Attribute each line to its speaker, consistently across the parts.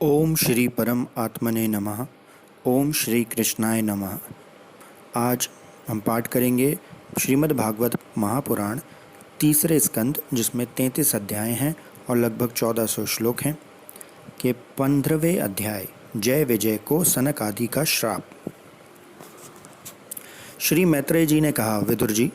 Speaker 1: ओम श्री परम आत्मने नमः। ओम श्री कृष्णाय नमः। आज हम पाठ करेंगे श्रीमद् भागवत महापुराण तीसरे स्कंद, जिसमें 33 अध्याय हैं और लगभग 1400 श्लोक हैं, के 15वें अध्याय जय विजय को सनक आदि का श्राप। श्री मैत्रेय जी ने कहा, विदुर जी,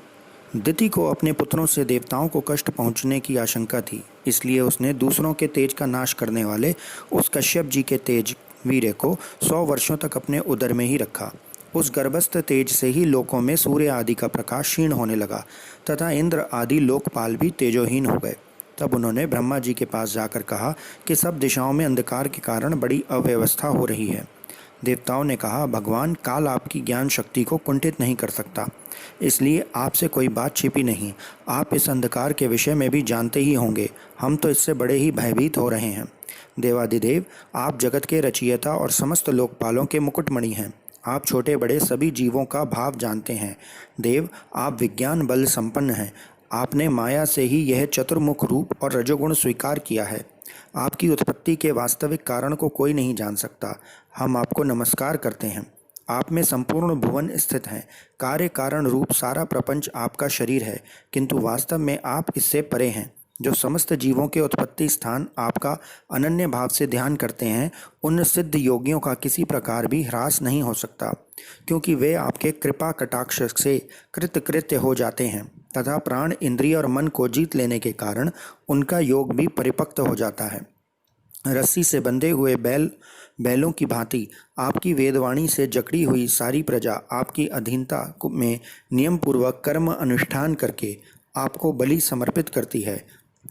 Speaker 1: दिति को अपने पुत्रों से देवताओं को कष्ट पहुंचने की आशंका थी, इसलिए उसने दूसरों के तेज का नाश करने वाले उस कश्यप जी के तेज वीर्य को 100 वर्षों तक अपने उदर में ही रखा। उस गर्भस्थ तेज से ही लोकों में सूर्य आदि का प्रकाश क्षीण होने लगा तथा इंद्र आदि लोकपाल भी तेजोहीन हो गए। तब उन्होंने ब्रह्मा जी के पास जाकर कहा कि सब दिशाओं में अंधकार के कारण बड़ी अव्यवस्था हो रही है। देवताओं ने कहा, भगवान, काल आपकी ज्ञान शक्ति को कुंठित नहीं कर सकता, इसलिए आपसे कोई बात छिपी नहीं। आप इस अंधकार के विषय में भी जानते ही होंगे। हम तो इससे बड़े ही भयभीत हो रहे हैं। देवादिदेव, आप जगत के रचयिता और समस्त लोकपालों के मुकुटमणि हैं। आप छोटे बड़े सभी जीवों का भाव जानते हैं। देव, आप विज्ञान बल संपन्न हैं। आपने माया से ही यह चतुर्मुख रूप और रजोगुण स्वीकार किया है। आपकी उत्पत्ति के वास्तविक कारण को कोई नहीं जान सकता। हम आपको नमस्कार करते हैं। आप में संपूर्ण भुवन स्थित हैं। कार्य कारण रूप सारा प्रपंच आपका शरीर है, किंतु वास्तव में आप इससे परे हैं। जो समस्त जीवों के उत्पत्ति स्थान आपका अनन्य भाव से ध्यान करते हैं, उन सिद्ध योगियों का किसी प्रकार भी ह्रास नहीं हो सकता, क्योंकि वे आपके कृपा कटाक्ष से कृतकृत्य हो जाते हैं तथा प्राण, इंद्रिय और मन को जीत लेने के कारण उनका योग भी परिपक्व हो जाता है। रस्सी से बंधे हुए बैलों की भांति आपकी वेदवाणी से जकड़ी हुई सारी प्रजा आपकी अधीनता में नियम पूर्वक कर्म अनुष्ठान करके आपको बलि समर्पित करती है।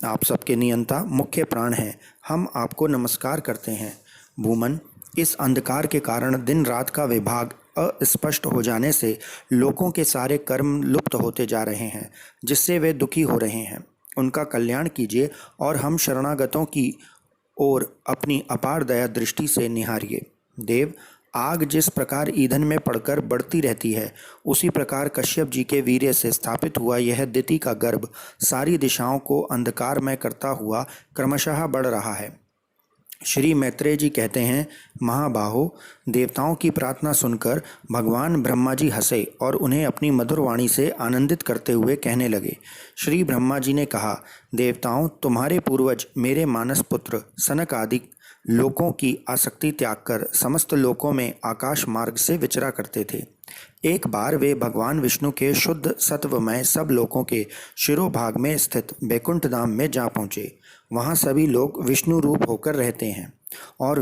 Speaker 1: आप सबके नियंता मुख्य प्राण हैं। हम आपको नमस्कार करते हैं। भूमन, इस अंधकार के कारण दिन रात का विभाग अस्पष्ट हो जाने से लोगों के सारे कर्म लुप्त होते जा रहे हैं, जिससे वे दुखी हो रहे हैं। उनका कल्याण कीजिए और हम शरणागतों की और अपनी अपार दया दृष्टि से निहारिए। देव, आग जिस प्रकार ईंधन में पड़कर बढ़ती रहती है, उसी प्रकार कश्यप जी के वीर्य से स्थापित हुआ यह दिति का गर्भ सारी दिशाओं को अंधकारमय करता हुआ क्रमशः बढ़ रहा है। श्री मैत्रेय जी कहते हैं, महाबाहो, देवताओं की प्रार्थना सुनकर भगवान ब्रह्मा जी हंसे और उन्हें अपनी मधुर वाणी से आनंदित करते हुए कहने लगे। श्री ब्रह्मा जी ने कहा, देवताओं, तुम्हारे पूर्वज मेरे मानस पुत्र सनक आदि लोकों की आसक्ति त्याग कर समस्त लोकों में आकाश मार्ग से विचरा करते थे। एक बार वे भगवान विष्णु के शुद्ध सत्वमय सब लोकों के शिरोभाग में स्थित बैकुंठ धाम में जा पहुँचे। वहाँ सभी लोग विष्णु रूप होकर रहते हैं और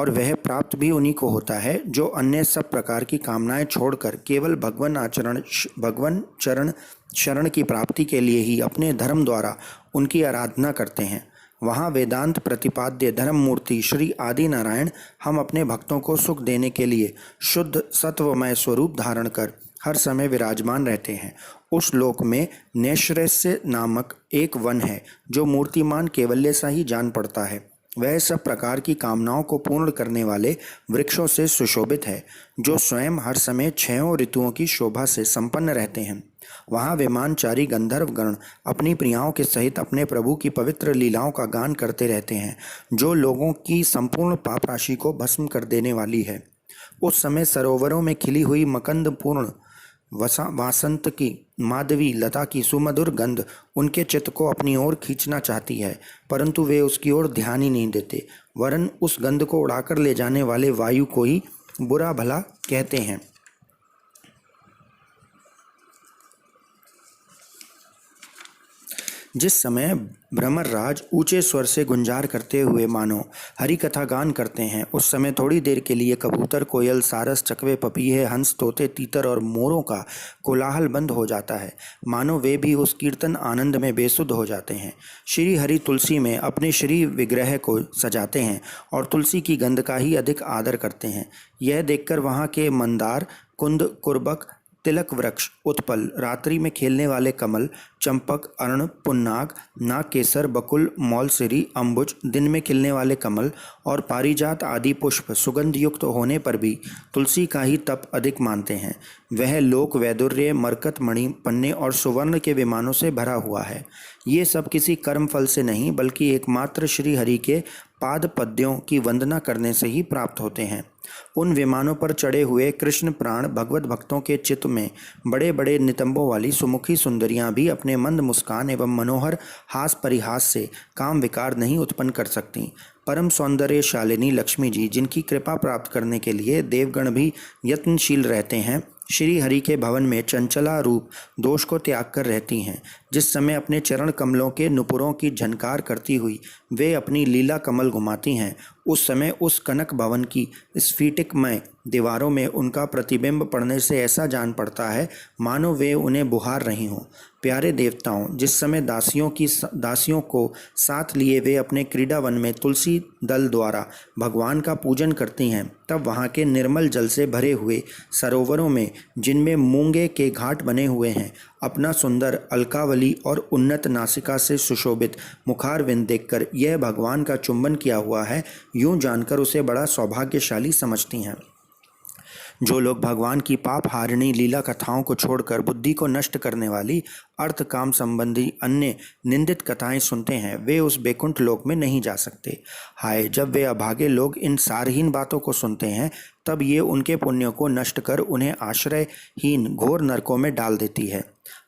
Speaker 1: वह प्राप्त भी उन्हीं को होता है जो अन्य सब प्रकार की कामनाएं छोड़कर केवल भगवन चरण शरण की प्राप्ति के लिए ही अपने धर्म द्वारा उनकी आराधना करते हैं। वहाँ वेदांत प्रतिपाद्य धर्म मूर्ति श्री आदि नारायण हम अपने भक्तों को सुख देने के लिए शुद्ध सत्वमय स्वरूप धारण कर हर समय विराजमान रहते हैं। उस लोक में नैश्रेष्य नामक एक वन है, जो मूर्तिमान केवल्य सा ही जान पड़ता है। वह सब प्रकार की कामनाओं को पूर्ण करने वाले वृक्षों से सुशोभित है, जो स्वयं हर समय 6 ऋतुओं की शोभा से संपन्न रहते हैं। वहाँ विमानचारी गंधर्व गण अपनी प्रियाओं के सहित अपने प्रभु की पवित्र लीलाओं का गान करते रहते हैं, जो लोगों की संपूर्ण पाप राशि को भस्म कर देने वाली है। उस समय सरोवरों में खिली हुई मकंद पूर्ण वासंत की माधवी लता की सुमधुर गंध उनके चित्त को अपनी ओर खींचना चाहती है, परंतु वे उसकी ओर ध्यान ही नहीं देते, वरन उस गंध को उड़ाकर ले जाने वाले वायु को ही बुरा भला कहते हैं। जिस समय भ्रमरराज ऊंचे स्वर से गुंजार करते हुए मानो हरि कथा गान करते हैं, उस समय थोड़ी देर के लिए कबूतर, कोयल, सारस, चकवे, पपीहे, हंस, तोते, तीतर और मोरों का कोलाहल बंद हो जाता है, मानो वे भी उस कीर्तन आनंद में बेसुध हो जाते हैं। श्री हरि तुलसी में अपने श्री विग्रह को सजाते हैं और तुलसी की गंध का ही अधिक आदर करते हैं। यह देखकर वहाँ के मंदार, कुंद, कुर्बक, तिलक वृक्ष, उत्पल, रात्रि में खेलने वाले कमल, चंपक, अर्ण, पुन्नाग, नागकेसर, बकुल, मौलसिरी, अम्बुज, दिन में खिलने वाले कमल और पारिजात आदि पुष्प सुगंध युक्त होने पर भी तुलसी का ही तप अधिक मानते हैं। वह लोक वैदुर्य, मरकत, मणि, पन्ने और सुवर्ण के विमानों से भरा हुआ है। ये सब किसी कर्म फल से नहीं बल्कि एकमात्र श्री हरि के पाद पद्यों की वंदना करने से ही प्राप्त होते हैं। उन विमानों पर चढ़े हुए कृष्ण प्राण भगवत भक्तों के चित्त में बड़े बड़े नितंबों वाली सुमुखी सुंदरियां भी अपने मंद मुस्कान एवं मनोहर हास परिहास से काम विकार नहीं उत्पन्न कर सकती। परम सौंदर्यशालिनी लक्ष्मी जी, जिनकी कृपा प्राप्त करने के लिए देवगण भी यत्नशील रहते हैं, श्री हरि के भवन में चंचला रूप दोष को त्याग कर रहती हैं। जिस समय अपने चरण कमलों के नुपुरों की झनकार करती हुई वे अपनी लीला कमल घुमाती हैं, उस समय उस कनक भवन की स्फटिकमय दीवारों में उनका प्रतिबिंब पड़ने से ऐसा जान पड़ता है मानो वे उन्हें बुहार रही हों। प्यारे देवताओं, जिस समय दासियों को साथ लिए वे अपने क्रीड़ावन में तुलसी दल द्वारा भगवान का पूजन करती हैं, तब वहाँ के निर्मल जल से भरे हुए सरोवरों में, जिनमें मूंगे के घाट बने हुए हैं, अपना सुंदर अलकावली और उन्नत नासिका से सुशोभित मुखारविंद देखकर यह भगवान का चुंबन किया हुआ है, यूं जानकर उसे बड़ा सौभाग्यशाली समझती हैं। जो लोग भगवान की पाप हारिणी लीला कथाओं को छोड़कर बुद्धि को नष्ट करने वाली अर्थ काम संबंधी अन्य निंदित कथाएं सुनते हैं, वे उस बैकुंठ लोक में नहीं जा सकते। हाय, जब वे अभागे लोग इन सारहीन बातों को सुनते हैं, तब ये उनके पुण्यों को नष्ट कर उन्हें आश्रयहीन घोर नरकों में डाल देती है।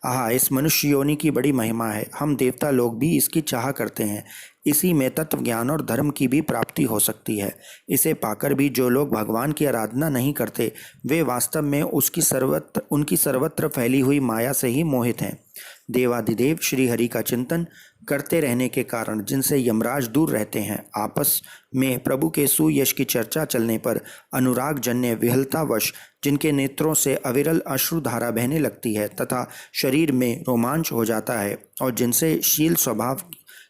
Speaker 1: आहा, इस मनुष्य योनि की बड़ी महिमा है। हम देवता लोग भी इसकी चाह करते हैं। इसी में तत्व ज्ञान और धर्म की भी प्राप्ति हो सकती है। इसे पाकर भी जो लोग भगवान की आराधना नहीं करते, वे वास्तव में उनकी सर्वत्र फैली हुई माया से ही मोहित हैं। देवादिदेव श्री हरि का चिंतन करते रहने के कारण जिनसे यमराज दूर रहते हैं, आपस में प्रभु के सुयश की चर्चा चलने पर अनुराग जन्य विहलतावश जिनके नेत्रों से अविरल अश्रुधारा बहने लगती है तथा शरीर में रोमांच हो जाता है, और जिनसे शील स्वभाव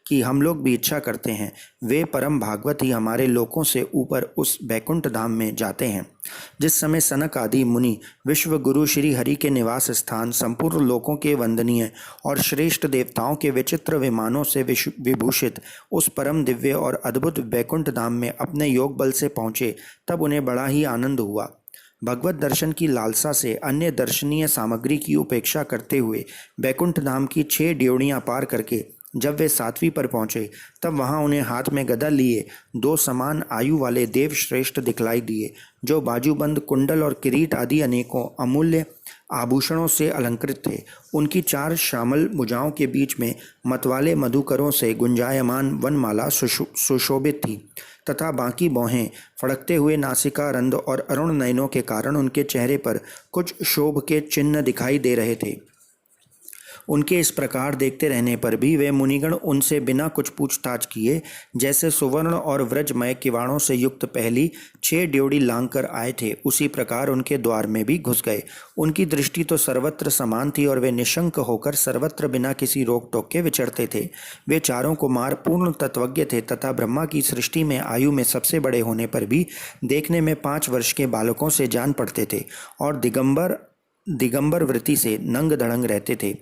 Speaker 1: कि हम लोग भी इच्छा करते हैं, वे परम भागवत ही हमारे लोकों से ऊपर उस बैकुंठ धाम में जाते हैं। जिस समय सनक आदि मुनि विश्व गुरु श्री हरि के निवास स्थान संपूर्ण लोकों के वंदनीय और श्रेष्ठ देवताओं के विचित्र विमानों से विभूषित उस परम दिव्य और अद्भुत बैकुंठ धाम में अपने योग बल से पहुँचे, तब उन्हें बड़ा ही आनंद हुआ। भगवत दर्शन की लालसा से अन्य दर्शनीय सामग्री की उपेक्षा करते हुए बैकुंठ धाम की 6 ड्योढ़ियाँ पार करके जब वे 7वीं पर पहुंचे, तब वहां उन्हें हाथ में गदा लिए 2 समान आयु वाले देव श्रेष्ठ दिखलाई दिए, जो बाजूबंद, कुंडल और किरीट आदि अनेकों अमूल्य आभूषणों से अलंकृत थे। उनकी 4 श्यामल भुजाओं के बीच में मतवाले मधुकरों से गुंजायमान वनमाला सुशोभित थी तथा बाकी भौहें फड़कते हुए नासिका रंध्र और अरुण नयनों के कारण उनके चेहरे पर कुछ शोभ के चिन्ह दिखाई दे रहे थे। उनके इस प्रकार देखते रहने पर भी वे मुनिगण उनसे बिना कुछ पूछताछ किए, जैसे सुवर्ण और व्रजमय किवाड़ों से युक्त पहली 6 ड्योढ़ी लांघ कर आए थे, उसी प्रकार उनके द्वार में भी घुस गए। उनकी दृष्टि तो सर्वत्र समान थी और वे निशंक होकर सर्वत्र बिना किसी रोक टोक के विचरते थे। वे चारों कुमार पूर्ण तत्वज्ञ थे तथा ब्रह्मा की सृष्टि में आयु में सबसे बड़े होने पर भी देखने में 5 वर्ष के बालकों से जान पड़ते थे और दिगंबर वृत्ति से नंग धड़ंग रहते थे।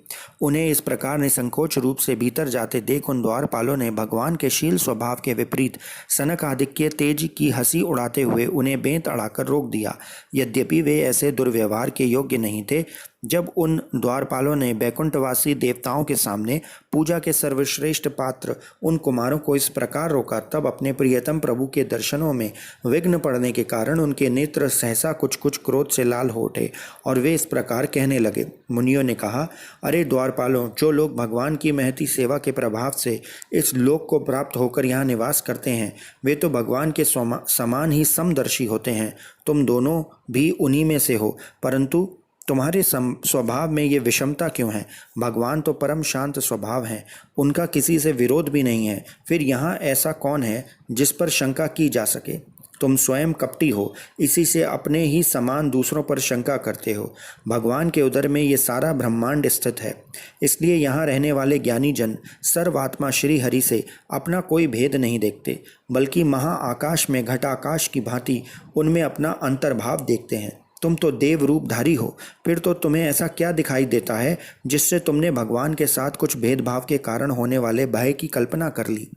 Speaker 1: उन्हें इस प्रकार निसंकोच रूप से भीतर जाते देख उन द्वारपालों ने भगवान के शील स्वभाव के विपरीत सनक आदित्य तेज की हंसी उड़ाते हुए उन्हें बेंत अड़ाकर रोक दिया। यद्यपि वे ऐसे दुर्व्यवहार के योग्य नहीं थे। जब उन द्वारपालों ने बैकुंठवासी देवताओं के सामने पूजा के सर्वश्रेष्ठ पात्र उन कुमारों को इस प्रकार रोका, तब अपने प्रियतम प्रभु के दर्शनों में विघ्न पड़ने के कारण उनके नेत्र सहसा कुछ क्रोध से लाल हो उठे और वे इस प्रकार कहने लगे। मुनियों ने कहा, अरे द्वारपालों, जो लोग भगवान की महती सेवा के प्रभाव से इस लोक को प्राप्त होकर यहाँ निवास करते हैं, वे तो भगवान के समान ही समदर्शी होते हैं। तुम दोनों भी उन्हीं में से हो, परंतु तुम्हारे स्वभाव में ये विषमता क्यों है? भगवान तो परम शांत स्वभाव हैं, उनका किसी से विरोध भी नहीं है। फिर यहाँ ऐसा कौन है जिस पर शंका की जा सके? तुम स्वयं कपटी हो, इसी से अपने ही समान दूसरों पर शंका करते हो। भगवान के उदर में ये सारा ब्रह्मांड स्थित है, इसलिए यहाँ रहने वाले ज्ञानी जन सर्वात्मा श्री हरि से अपना कोई भेद नहीं देखते, बल्कि महाआकाश में घटाकाश की भांति उनमें अपना अंतर्भाव देखते हैं। तुम तो देव रूपधारी हो, फिर तो तुम्हें ऐसा क्या दिखाई देता है जिससे तुमने भगवान के साथ कुछ भेदभाव के कारण होने वाले भय की कल्पना कर ली?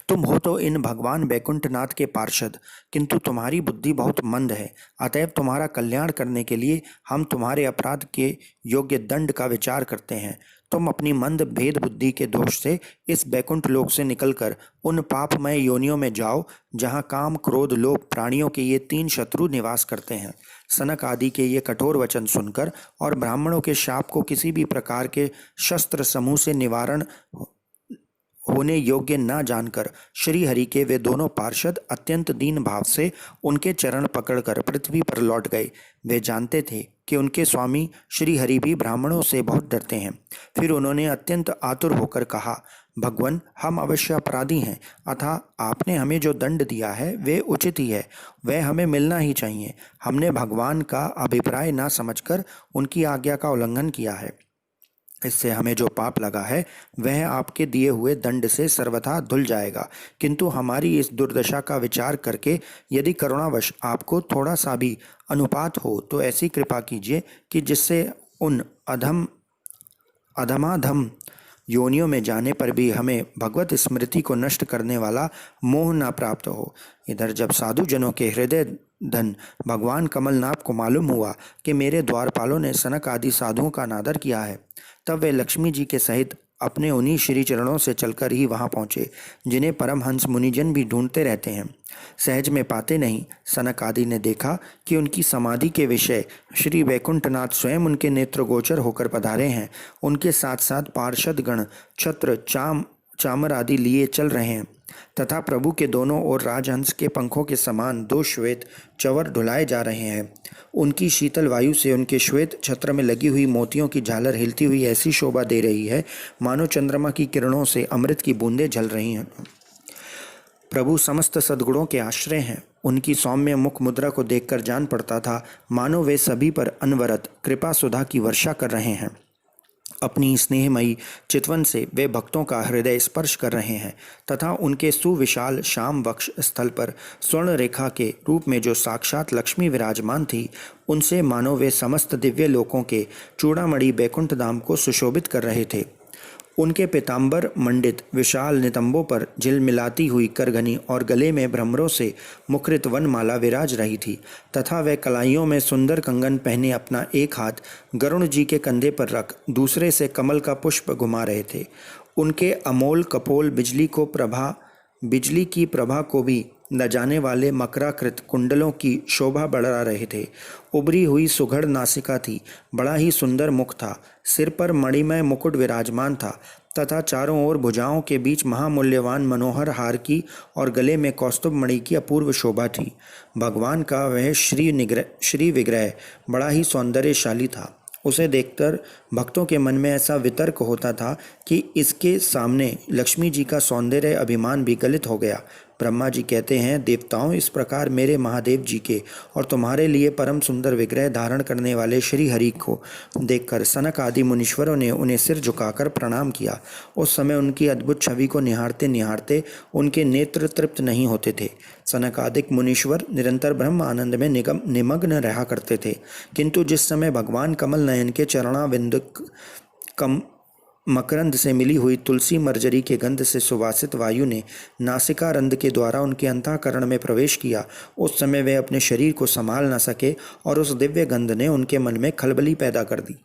Speaker 1: तुम हो तो इन भगवान बैकुंठनाथ के पार्षद, किंतु तुम्हारी बुद्धि बहुत मंद है। अतएव तुम्हारा कल्याण करने के लिए हम तुम्हारे अपराध के योग्य दंड का विचार करते हैं। तुम अपनी मंद भेद बुद्धि के दोष से इस बैकुंठ लोक से निकलकर उन पापमय योनियों में जाओ जहाँ काम क्रोध लोभ प्राणियों के ये 3 शत्रु निवास करते हैं। सनक आदि के ये कठोर वचन सुनकर और ब्राह्मणों के शाप को किसी भी प्रकार के शस्त्र समूह से निवारण होने योग्य न जानकर श्री हरि के वे दोनों पार्षद अत्यंत दीन भाव से उनके चरण पकड़कर पृथ्वी पर लौट गए। वे जानते थे कि उनके स्वामी श्री हरि भी ब्राह्मणों से बहुत डरते हैं। फिर उन्होंने अत्यंत आतुर होकर कहा, भगवान, हम अवश्य अपराधी हैं, अतः आपने हमें जो दंड दिया है वे उचित ही है, वह हमें मिलना ही चाहिए। हमने भगवान का अभिप्राय न समझकर उनकी आज्ञा का उल्लंघन किया है। इससे हमें जो पाप लगा है वह आपके दिए हुए दंड से सर्वथा धुल जाएगा, किंतु हमारी इस दुर्दशा का विचार करके यदि करुणावश आपको थोड़ा सा भी अनुपात हो तो ऐसी कृपा कीजिए कि जिससे उन अधमाधम योनियों में जाने पर भी हमें भगवत स्मृति को नष्ट करने वाला मोह न प्राप्त हो। इधर जब साधु जनों के हृदय धन भगवान कमलनाथ को मालूम हुआ कि मेरे द्वारपालों ने सनक आदि साधुओं का अनादर किया है, तब वे लक्ष्मी जी के सहित अपने उन्हीं श्री चरणों से चलकर ही वहां पहुंचे, जिन्हें परमहंस मुनिजन भी ढूंढते रहते हैं, सहज में पाते नहीं। सनक आदि ने देखा कि उनकी समाधि के विषय श्री वैकुंठनाथ स्वयं उनके नेत्रगोचर होकर पधारे हैं। उनके साथ साथ पार्षद गण छत्र चामर आदि लिए चल रहे हैं तथा प्रभु के दोनों ओर राजहंस के पंखों के समान 2 श्वेत चवर ढुलाए जा रहे हैं। उनकी शीतल वायु से उनके श्वेत छत्र में लगी हुई मोतियों की झालर हिलती हुई ऐसी शोभा दे रही है मानो चंद्रमा की किरणों से अमृत की बूंदें झल रही हैं। प्रभु समस्त सद्गुणों के आश्रय हैं। उनकी सौम्य मुख मुद्रा को देखकर जान पड़ता था मानो वे सभी पर अनवरत कृपा सुधा की वर्षा कर रहे हैं। अपनी स्नेहमयी चितवन से वे भक्तों का हृदय स्पर्श कर रहे हैं तथा उनके सुविशाल श्याम वक्ष स्थल पर स्वर्ण रेखा के रूप में जो साक्षात लक्ष्मी विराजमान थी, उनसे मानो वे समस्त दिव्य लोकों के चूड़ामणि बैकुंठ धाम को सुशोभित कर रहे थे। उनके पीताम्बर मंडित विशाल नितंबों पर झिलमिलाती हुई करघनी और गले में भ्रमरों से मुखरित वनमाला विराज रही थी तथा वे कलाइयों में सुंदर कंगन पहने अपना एक हाथ गरुण जी के कंधे पर रख दूसरे से कमल का पुष्प घुमा रहे थे। उनके अमोल कपोल बिजली की प्रभा को भी न जाने वाले मकराकृत कुंडलों की शोभा बढ़ा रहे थे। उभरी हुई सुघड़ नासिका थी, बड़ा ही सुंदर मुख था, सिर पर मणिमय मुकुट विराजमान था तथा चारों ओर भुजाओं के बीच महामूल्यवान मनोहर हार की और गले में कौस्तुभ मणि की अपूर्व शोभा थी। भगवान का वह श्री विग्रह बड़ा ही सौंदर्यशाली था। उसे देखकर भक्तों के मन में ऐसा वितर्क होता था कि इसके सामने लक्ष्मी जी का सौंदर्य अभिमान भी गलित हो गया। ब्रह्मा जी कहते हैं, देवताओं, इस प्रकार मेरे महादेव जी के और तुम्हारे लिए परम सुंदर विग्रह धारण करने वाले श्री हरि को देखकर सनक आदि मुनीश्वरों ने उन्हें सिर झुकाकर प्रणाम किया। उस समय उनकी अद्भुत छवि को निहारते निहारते उनके नेत्र तृप्त नहीं होते थे। सनक आदि मुनीश्वर निरंतर ब्रह्म आनंद में निमग्न रहा करते थे, किंतु जिस समय भगवान कमल नयन के चरणाविंद मकरंद से मिली हुई तुलसी मर्जरी के गंध से सुवासित वायु ने नासिका रंध्र के द्वारा उनके अंतःकरण में प्रवेश किया, उस समय वे अपने शरीर को संभाल न सके और उस दिव्य गंध ने उनके मन में खलबली पैदा कर दी।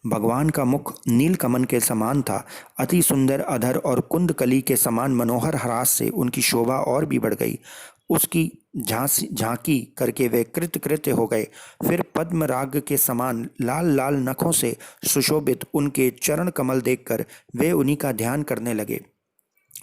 Speaker 1: भगवान का मुख नील कमल के समान था। अति सुंदर अधर और कुंद कली के समान मनोहर हास से उनकी शोभा और भी बढ़ गई। उसकी झांकी करके वे कृतकृत्य हो गए। फिर पद्म राग के समान लाल लाल नखों से सुशोभित उनके चरण कमल देखकर वे उन्हीं का ध्यान करने लगे।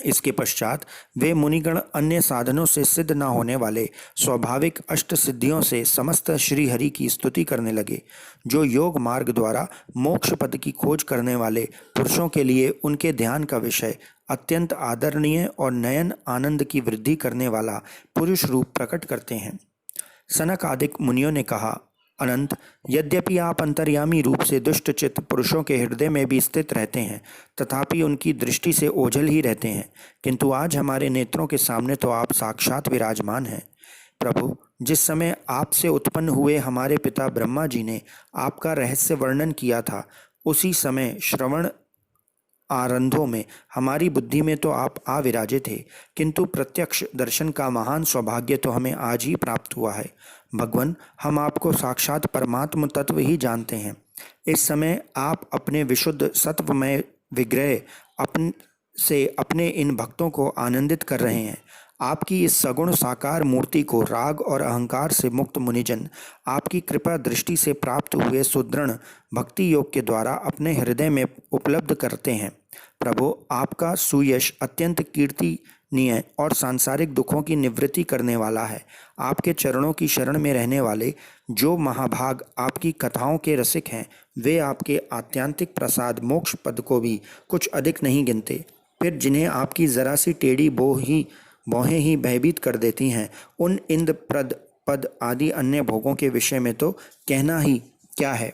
Speaker 1: इसके पश्चात वे मुनिगण अन्य साधनों से सिद्ध न होने वाले स्वाभाविक अष्ट सिद्धियों से समस्त श्री हरि की स्तुति करने लगे। जो योग मार्ग द्वारा मोक्ष पद की खोज करने वाले पुरुषों के लिए उनके ध्यान का विषय अत्यंत आदरणीय और नयन आनंद की वृद्धि करने वाला पुरुष रूप प्रकट करते हैं। सनक आदिक मुनियों ने कहा, अनंत, यद्यपि आप अंतर्यामी रूप से दुष्ट चित्त पुरुषों के हृदय में भी स्थित रहते हैं, तथापि उनकी दृष्टि से ओझल ही रहते हैं, किंतु आज हमारे नेत्रों के सामने तो आप साक्षात विराजमान हैं। प्रभु, जिस समय आपसे उत्पन्न हुए हमारे पिता ब्रह्मा जी ने आपका रहस्य वर्णन किया था, उसी समय श्रवण आरंभों में हमारी बुद्धि में तो आप आ विराजे थे, किंतु प्रत्यक्ष दर्शन का महान सौभाग्य तो हमें आज ही प्राप्त हुआ है। भगवान, हम आपको साक्षात परमात्म तत्व ही जानते हैं। इस समय आप अपने विशुद्ध सत्वमय विग्रह अपने इन भक्तों को आनंदित कर रहे हैं। आपकी इस सगुण साकार मूर्ति को राग और अहंकार से मुक्त मुनिजन आपकी कृपा दृष्टि से प्राप्त हुए सुदृढ़ भक्ति योग के द्वारा अपने हृदय में उपलब्ध करते हैं। प्रभु, आपका सुयश अत्यंत कीर्तनीय और सांसारिक दुखों की निवृत्ति करने वाला है। आपके चरणों की शरण में रहने वाले जो महाभाग आपकी कथाओं के रसिक हैं, वे आपके आत्यांतिक प्रसाद मोक्ष पद को भी कुछ अधिक नहीं गिनते। फिर जिन्हें आपकी जरा सी टेढ़ी भौहें ही भयभीत कर देती हैं, उन इंद्रप्रद पद आदि अन्य भोगों के विषय में तो कहना ही क्या है।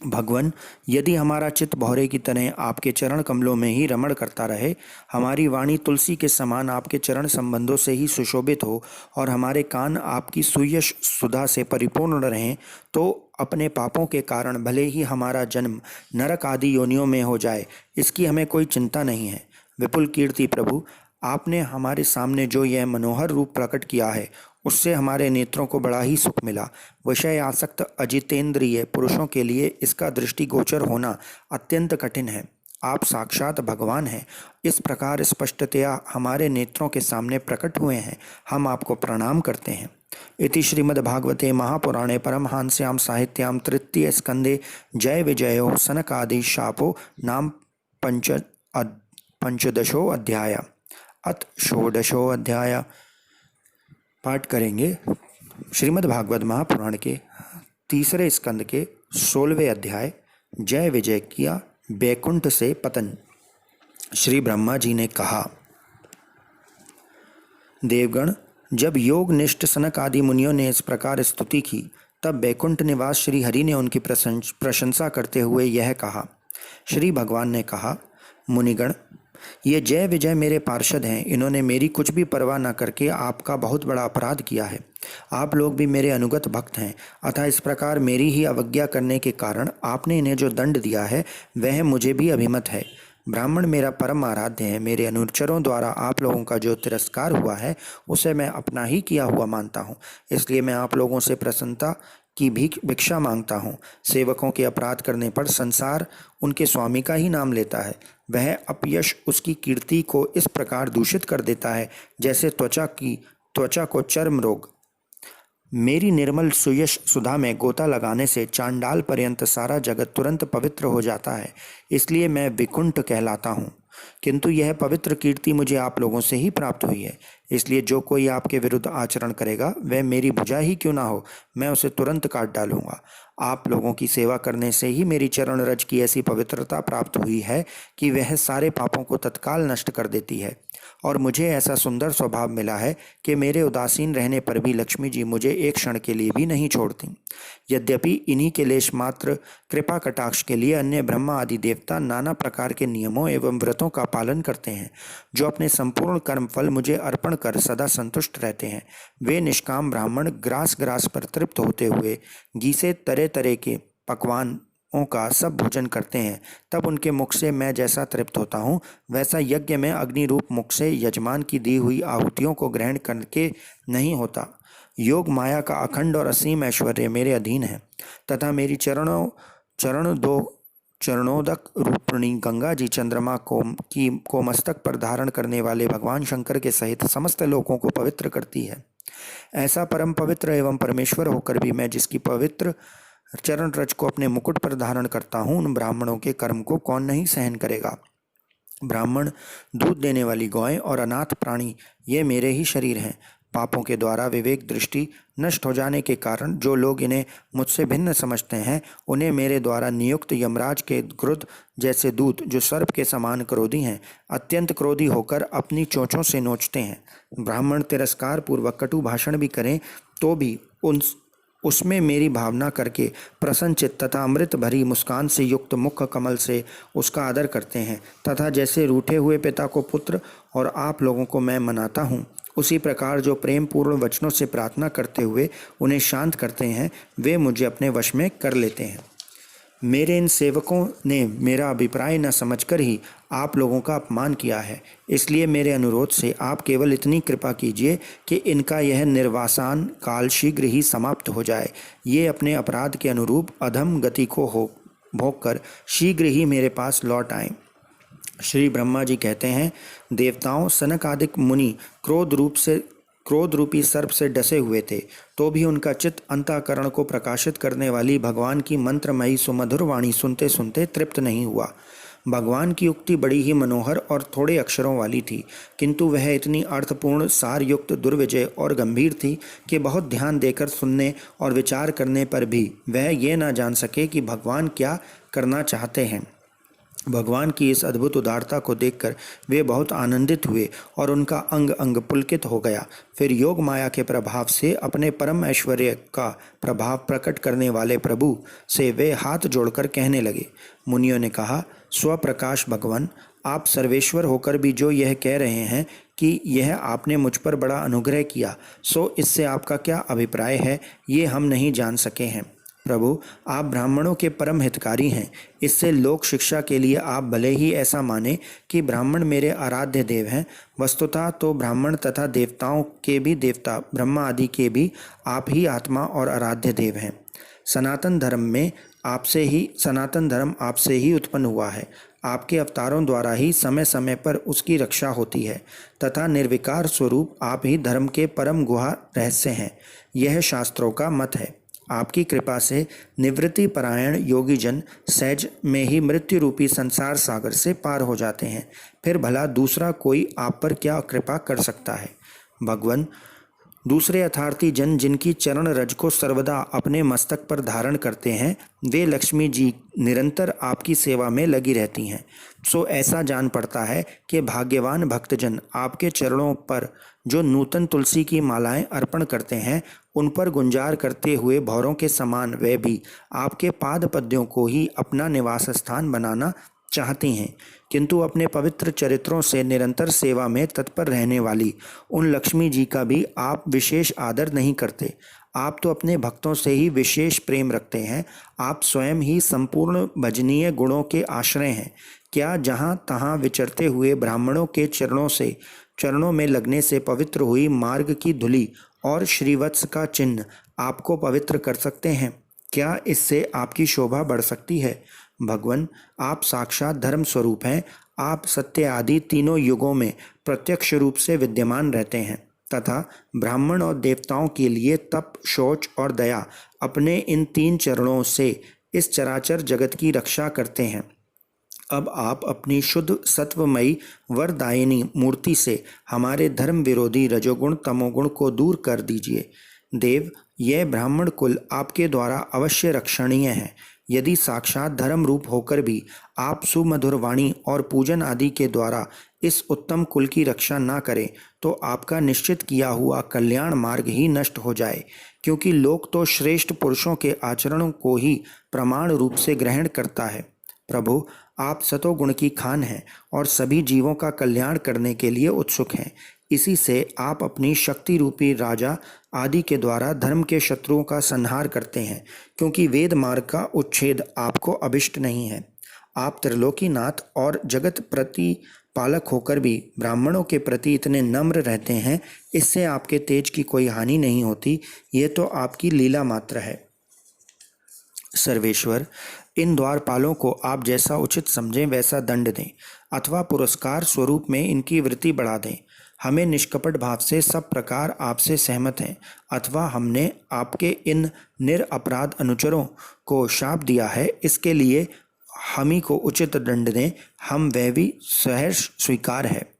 Speaker 1: भगवान, यदि हमारा चित्त भौरे की तरह आपके चरण कमलों में ही रमण करता रहे, हमारी वाणी तुलसी के समान आपके चरण संबंधों से ही सुशोभित हो और हमारे कान आपकी सुयश सुधा से परिपूर्ण रहें, तो अपने पापों के कारण भले ही हमारा जन्म नरक आदि योनियों में हो जाए, इसकी हमें कोई चिंता नहीं है। विपुल कीर्ति प्रभु, आपने हमारे सामने जो यह मनोहर रूप प्रकट किया है, उससे हमारे नेत्रों को बड़ा ही सुख मिला। विषय आसक्त अजितेंद्रिय पुरुषों के लिए इसका दृष्टिगोचर होना अत्यंत कठिन है। आप साक्षात भगवान हैं, इस प्रकार स्पष्टतया हमारे नेत्रों के सामने प्रकट हुए हैं। हम आपको प्रणाम करते हैं। इति श्रीमद्भागवते महापुराणे परमहंस्यां साहित्यां तृतीय स्कंदे जय विजयो सनकादि शापो नाम पंचदशो अध्याय अथ षोडशो अध्याय। पाठ करेंगे श्रीमद् भागवत महापुराण के तीसरे स्कंद के 16वें अध्याय जय विजय किया बैकुंठ से पतन। श्री ब्रह्मा जी ने कहा, देवगण, जब योग निष्ठ सनक आदि मुनियों ने इस प्रकार स्तुति की, तब बैकुंठ निवास श्री हरि ने उनकी प्रशंसा करते हुए यह कहा। श्री भगवान ने कहा, मुनिगण, ये जय विजय मेरे पार्षद हैं। इन्होंने मेरी कुछ भी परवाह न करके आपका बहुत बड़ा अपराध किया है। आप लोग भी मेरे अनुगत भक्त हैं, अतः इस प्रकार मेरी ही अवज्ञा करने के कारण आपने इन्हें जो दंड दिया है वह मुझे भी अभिमत है। ब्राह्मण मेरा परम आराध्य है। मेरे अनुचरों द्वारा आप लोगों का जो तिरस्कार हुआ है उसे मैं अपना ही किया हुआ मानता हूँ, इसलिए मैं आप लोगों से प्रसन्नता की भिक्षा मांगता हूँ। सेवकों के अपराध करने पर संसार उनके स्वामी का ही नाम लेता है। वह अपयश उसकी कीर्ति को इस प्रकार दूषित कर देता है जैसे त्वचा को चर्म रोग। मेरी निर्मल सुयश सुधा में गोता लगाने से चांडाल पर्यंत सारा जगत तुरंत पवित्र हो जाता है, इसलिए मैं विकुंठ कहलाता हूँ। किंतु यह पवित्र कीर्ति मुझे आप लोगों से ही प्राप्त हुई है, इसलिए जो कोई आपके विरुद्ध आचरण करेगा वह मेरी भुजा ही क्यों ना हो, मैं उसे तुरंत काट डालूंगा। आप लोगों की सेवा करने से ही मेरी चरण रज की ऐसी पवित्रता प्राप्त हुई है कि वह सारे पापों को तत्काल नष्ट कर देती है, और मुझे ऐसा सुंदर स्वभाव मिला है कि मेरे उदासीन रहने पर भी लक्ष्मी जी मुझे एक क्षण के लिए भी नहीं छोड़ती। यद्यपि इन्हीं के लेश मात्र कृपा कटाक्ष के लिए अन्य ब्रह्मा आदि देवता नाना प्रकार के नियमों एवं व्रतों का पालन करते हैं, जो अपने संपूर्ण कर्म फल मुझे अर्पण कर सदा संतुष्ट रहते हैं। वे निष्काम ब्राह्मण ग्रास पर तृप्त होते हुए घी तरह तरह के पकवानों का सब भोजन करते हैं, तब उनके मुख से मैं जैसा तृप्त होता हूँ, वैसा यज्ञ में अग्नि रूप मुख से यजमान की दी हुई आहुतियों को ग्रहण करके नहीं होता। योग माया का अखंड और असीम ऐश्वर्य मेरे अधीन है, तथा मेरी चरणोदक रूपिणी गंगा जी चंद्रमा को मस्तक पर धारण करने वाले भगवान शंकर के सहित समस्त लोकों को पवित्र करती है। ऐसा परम पवित्र एवं परमेश्वर होकर भी मैं जिसकी पवित्र चरण रज को अपने मुकुट पर धारण करता हूँ, उन ब्राह्मणों के कर्म को कौन नहीं सहन करेगा। ब्राह्मण, दूध देने वाली गौएं और अनाथ प्राणी ये मेरे ही शरीर हैं। पापों के द्वारा विवेक दृष्टि नष्ट हो जाने के कारण जो लोग इन्हें मुझसे भिन्न समझते हैं, उन्हें मेरे द्वारा नियुक्त यमराज के क्रोध जैसे दूत, जो सर्प के समान क्रोधी हैं, अत्यंत क्रोधी होकर अपनी चोंचों से नोचते हैं। ब्राह्मण तिरस्कार पूर्वक कटु भाषण भी करें तो भी उसमें मेरी भावना करके प्रसन्न चित्त तथा अमृत भरी मुस्कान से युक्त मुख कमल से उसका आदर करते हैं, तथा जैसे रूठे हुए पिता को पुत्र और आप लोगों को मैं मनाता हूँ, उसी प्रकार जो प्रेम पूर्ण वचनों से प्रार्थना करते हुए उन्हें शांत करते हैं, वे मुझे अपने वश में कर लेते हैं। मेरे इन सेवकों ने मेरा अभिप्राय न समझकर ही आप लोगों का अपमान किया है। इसलिए मेरे अनुरोध से आप केवल इतनी कृपा कीजिए कि इनका यह निर्वासान काल शीघ्र ही समाप्त हो जाए। ये अपने अपराध के अनुरूप अधम गति को हो भोग कर शीघ्र ही मेरे पास लौट आएं। श्री ब्रह्मा जी कहते हैं, देवताओं सनक आदिक मुनि क्रोध रूपी सर्प से डसे हुए थे, तो भी उनका चित्त अंतःकरण को प्रकाशित करने वाली भगवान की मंत्रमयी सुमधुर वाणी सुनते सुनते तृप्त नहीं हुआ। भगवान की उक्ति बड़ी ही मनोहर और थोड़े अक्षरों वाली थी, किंतु वह इतनी अर्थपूर्ण, सारयुक्त, दुर्विजय और गंभीर थी कि बहुत ध्यान देकर सुनने और विचार करने पर भी वह ये न जान सके कि भगवान क्या करना चाहते हैं। भगवान की इस अद्भुत उदारता को देखकर वे बहुत आनंदित हुए और उनका अंग अंग पुलकित हो गया। फिर योग माया के प्रभाव से अपने परम ऐश्वर्य का प्रभाव प्रकट करने वाले प्रभु से वे हाथ जोड़कर कहने लगे। मुनियों ने कहा, स्वप्रकाश भगवान, आप सर्वेश्वर होकर भी जो यह कह रहे हैं कि यह आपने मुझ पर बड़ा अनुग्रह किया, सो इससे आपका क्या अभिप्राय है, ये हम नहीं जान सके हैं। प्रभु, आप ब्राह्मणों के परम हितकारी हैं। इससे लोक शिक्षा के लिए आप भले ही ऐसा माने कि ब्राह्मण मेरे आराध्य देव हैं, वस्तुतः तो ब्राह्मण तथा देवताओं के भी देवता ब्रह्मा आदि के भी आप ही आत्मा और आराध्य देव हैं। सनातन धर्म आपसे ही उत्पन्न हुआ है। आपके अवतारों द्वारा ही समय समय पर उसकी रक्षा होती है तथा निर्विकार स्वरूप आप ही धर्म के परम गुहा रहस्य हैं। यह शास्त्रों का मत है। आपकी कृपा से निवृत्ति परायण योगी जन सहज में ही मृत्यु रूपी संसार सागर से पार हो जाते हैं। फिर भला दूसरा कोई आप पर क्या कृपा कर सकता है। भगवान, दूसरे यथार्थी जन जिनकी चरण रज को सर्वदा अपने मस्तक पर धारण करते हैं, वे लक्ष्मी जी निरंतर आपकी सेवा में लगी रहती हैं। सो ऐसा जान पड़ता है कि भाग्यवान भक्तजन आपके चरणों पर जो नूतन तुलसी की मालाएं अर्पण करते हैं, उन पर गुंजार करते हुए भौरों के समान वे भी आपके पाद पद्यों को ही अपना निवास स्थान बनाना चाहती हैं, किंतु अपने पवित्र चरित्रों से निरंतर सेवा में तत्पर रहने वाली उन लक्ष्मी जी का भी आप विशेष आदर नहीं करते। आप तो अपने भक्तों से ही विशेष प्रेम रखते हैं। आप स्वयं ही संपूर्ण भजनीय गुणों के आश्रय हैं। क्या जहाँ तहाँ विचरते हुए ब्राह्मणों के चरणों में लगने से पवित्र हुई मार्ग की धूलि और श्रीवत्स का चिन्ह आपको पवित्र कर सकते हैं? क्या इससे आपकी शोभा बढ़ सकती है? भगवान, आप साक्षात धर्म स्वरूप हैं। आप सत्य आदि तीनों युगों में प्रत्यक्ष रूप से विद्यमान रहते हैं तथा ब्राह्मण और देवताओं के लिए तप, शौच और दया अपने इन 3 चरणों से इस चराचर जगत की रक्षा करते हैं। अब आप अपनी शुद्ध सत्वमयी वरदायिनी मूर्ति से हमारे धर्म विरोधी रजोगुण तमोगुण को दूर कर दीजिए। देव, यह ब्राह्मण कुल आपके द्वारा अवश्य रक्षणीय है। यदि साक्षात धर्म रूप होकर भी आप सुमधुर वाणी और पूजन आदि के द्वारा इस उत्तम कुल की रक्षा न करें, तो आपका निश्चित किया हुआ कल्याण मार्ग ही नष्ट हो जाए, क्योंकि लोक तो श्रेष्ठ पुरुषों के आचरणों को ही प्रमाण रूप से ग्रहण करता है। प्रभु, आप सतोगुण की खान हैं और सभी जीवों का कल्याण करने के लिए उत्सुक हैं। इसी से आप अपनी शक्ति रूपी राजा आदि के द्वारा धर्म के शत्रुओं का संहार करते हैं, क्योंकि वेद मार्ग का उच्छेद आपको अभिष्ट नहीं है। आप त्रिलोकीनाथ और जगत प्रति पालक होकर भी ब्राह्मणों के प्रति इतने नम्र रहते हैं, इससे आपके तेज की कोई हानि नहीं होती। ये तो आपकी लीला मात्र है। सर्वेश्वर, इन द्वारपालों को आप जैसा उचित समझें वैसा दंड दें अथवा पुरस्कार स्वरूप में इनकी वृत्ति बढ़ा दें। हमें निष्कपट भाव से सब प्रकार आपसे सहमत हैं, अथवा हमने आपके इन निरपराध अनुचरों को शाप दिया है, इसके लिए हम ही को उचित दंड दें, हम वह भी सहर्ष स्वीकार है।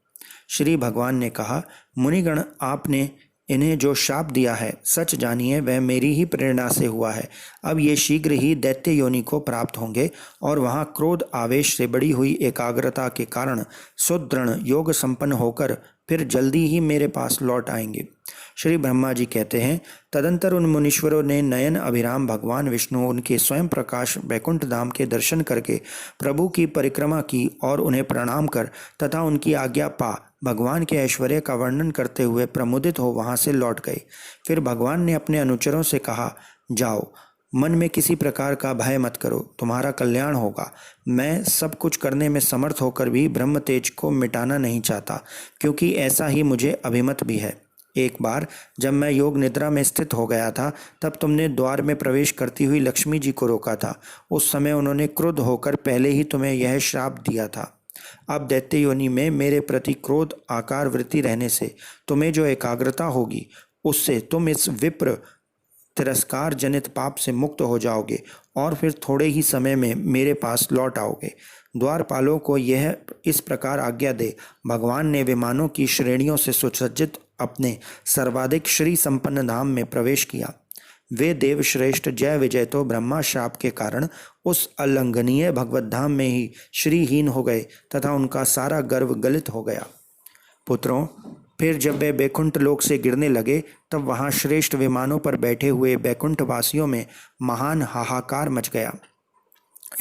Speaker 1: श्री भगवान ने कहा, मुनिगण, आपने इन्हें जो शाप दिया है, सच जानिए वह मेरी ही प्रेरणा से हुआ है। अब ये शीघ्र ही दैत्य योनि को प्राप्त होंगे और वहाँ क्रोध आवेश से बड़ी हुई एकाग्रता के कारण सुदृढ़ योग संपन्न होकर फिर जल्दी ही मेरे पास लौट आएंगे। श्री ब्रह्मा जी कहते हैं, तदंतर उन मुनीश्वरों ने नयन अभिराम भगवान विष्णु उनके स्वयं प्रकाश वैकुंठ धाम के दर्शन करके प्रभु की परिक्रमा की और उन्हें प्रणाम कर तथा उनकी आज्ञा पा भगवान के ऐश्वर्य का वर्णन करते हुए प्रमुदित हो वहां से लौट गए। फिर भगवान ने अपने अनुचरों से कहा, जाओ, मन में किसी प्रकार का भय मत करो, तुम्हारा कल्याण होगा। मैं सब कुछ करने में समर्थ होकर भी ब्रह्म तेज को मिटाना नहीं चाहता, क्योंकि ऐसा ही मुझे अभिमत भी है। एक बार जब मैं योग निद्रा में स्थित हो गया था, तब तुमने द्वार में प्रवेश करती हुई लक्ष्मी जी को रोका था। उस समय उन्होंने क्रुद्ध होकर पहले ही तुम्हें यह श्राप दिया था। अब दैत्य योनि में मेरे प्रति क्रोध आकार वृत्ति रहने से तुम्हें जो एकाग्रता होगी, उससे तुम इस विप्र तिरस्कार जनित पाप से मुक्त हो जाओगे और फिर थोड़े ही समय में मेरे पास लौट आओगे। द्वारपालों को यह इस प्रकार आज्ञा दे। भगवान ने विमानों की श्रेणियों से सुसज्जित अपने सर्वाधिक श्री संपन्न धाम में प्रवेश किया। वे देव श्रेष्ठ जय विजय तो ब्रह्मा शाप के कारण उस अलंघनीय भगवत धाम में ही श्रीहीन हो गए तथा उनका सारा गर्व गलित हो गया। पुत्रों, फिर जब वे बैकुंठ लोक से गिरने लगे, तब वहां श्रेष्ठ विमानों पर बैठे हुए बैकुंठ वासियों में महान हाहाकार मच गया।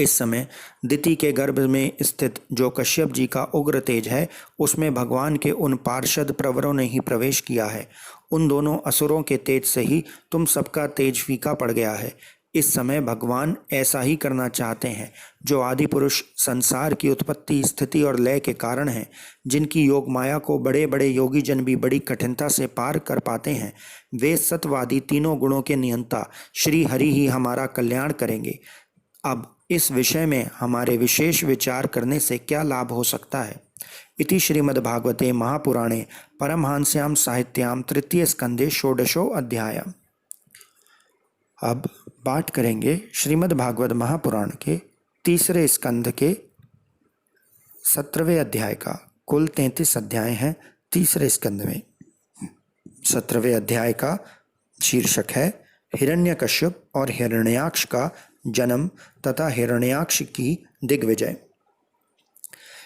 Speaker 1: इस समय दिति के गर्भ में स्थित जो कश्यप जी का उग्र तेज है, उसमें भगवान के उन पार्षद प्रवरों ने ही प्रवेश किया है। उन दोनों असुरों के तेज से ही तुम सबका तेज फीका पड़ गया है। इस समय भगवान ऐसा ही करना चाहते हैं। जो आदि पुरुष संसार की उत्पत्ति स्थिति और लय के कारण हैं, जिनकी योग माया को बड़े बड़े योगी जन भी बड़ी कठिनता से पार कर पाते हैं, वे सत्वादी तीनों गुणों के नियंता श्री हरि ही हमारा कल्याण करेंगे। अब इस विषय में हमारे विशेष विचार करने से क्या लाभ हो सकता है। इति श्रीमद्भागवते महापुराणे परमहंस्यां साहित्यां तृतीय स्कंदे षोडशो अध्याय। अब पाठ करेंगे श्रीमद्भागवत महापुराण के तीसरे स्कंद के 17वें अध्याय का। कुल 33 अध्याय हैं तीसरे स्कंद में। 17वें अध्याय का शीर्षक है हिरण्यकश्यप और हिरण्याक्ष का जन्म तथा हिरण्याक्ष की दिग्विजय।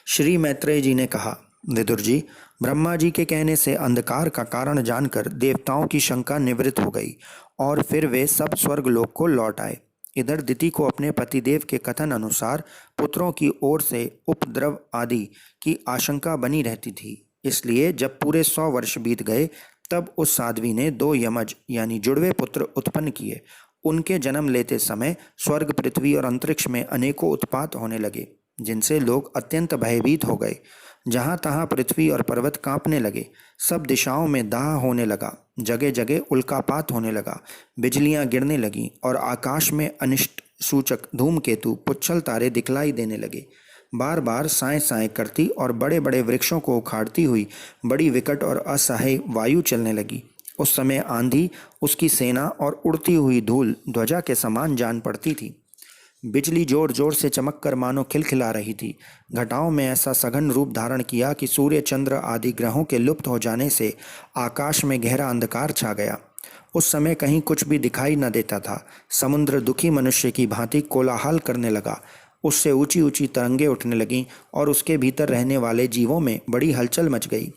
Speaker 1: श्री मैत्रेय जी ने कहा, विदुर जी, ब्रह्मा जी के कहने से अंधकार का कारण जानकर देवताओं की शंका निवृत्त हो गई और फिर वे सब स्वर्गलोक को लौट आए। इधर दिति को अपने पतिदेव के कथन अनुसार पुत्रों की ओर से उपद्रव आदि की आशंका बनी रहती थी। इसलिए जब पूरे 100 वर्ष बीत गए, तब उस साध्वी ने 2 यमज यानी जुड़वे पुत्र उत्पन्न किए। उनके जन्म लेते समय स्वर्ग, पृथ्वी और अंतरिक्ष में अनेकों उत्पात होने लगे, जिनसे लोग अत्यंत भयभीत हो गए। जहाँ तहाँ पृथ्वी और पर्वत कांपने लगे, सब दिशाओं में दाह होने लगा, जगह जगह उल्कापात होने लगा, बिजलियां गिरने लगीं और आकाश में अनिष्ट सूचक धूमकेतु पुच्छल तारे दिखलाई देने लगे। बार बार साएं साएं करती और बड़े बड़े वृक्षों को उखाड़ती हुई बड़ी विकट और असह्य वायु चलने लगी। उस समय आंधी, उसकी सेना और उड़ती हुई धूल ध्वजा के समान जान पड़ती थी। बिजली जोर जोर से चमककर मानो खिलखिला रही थी। घटाओं में ऐसा सघन रूप धारण किया कि सूर्य, चंद्र आदि ग्रहों के लुप्त हो जाने से आकाश में गहरा अंधकार छा गया। उस समय कहीं कुछ भी दिखाई न देता था। समुद्र दुखी मनुष्य की भांति कोलाहल करने लगा। उससे ऊंची ऊंची तरंगें उठने लगीं और उसके भीतर रहने वाले जीवों में बड़ी हलचल मच गई।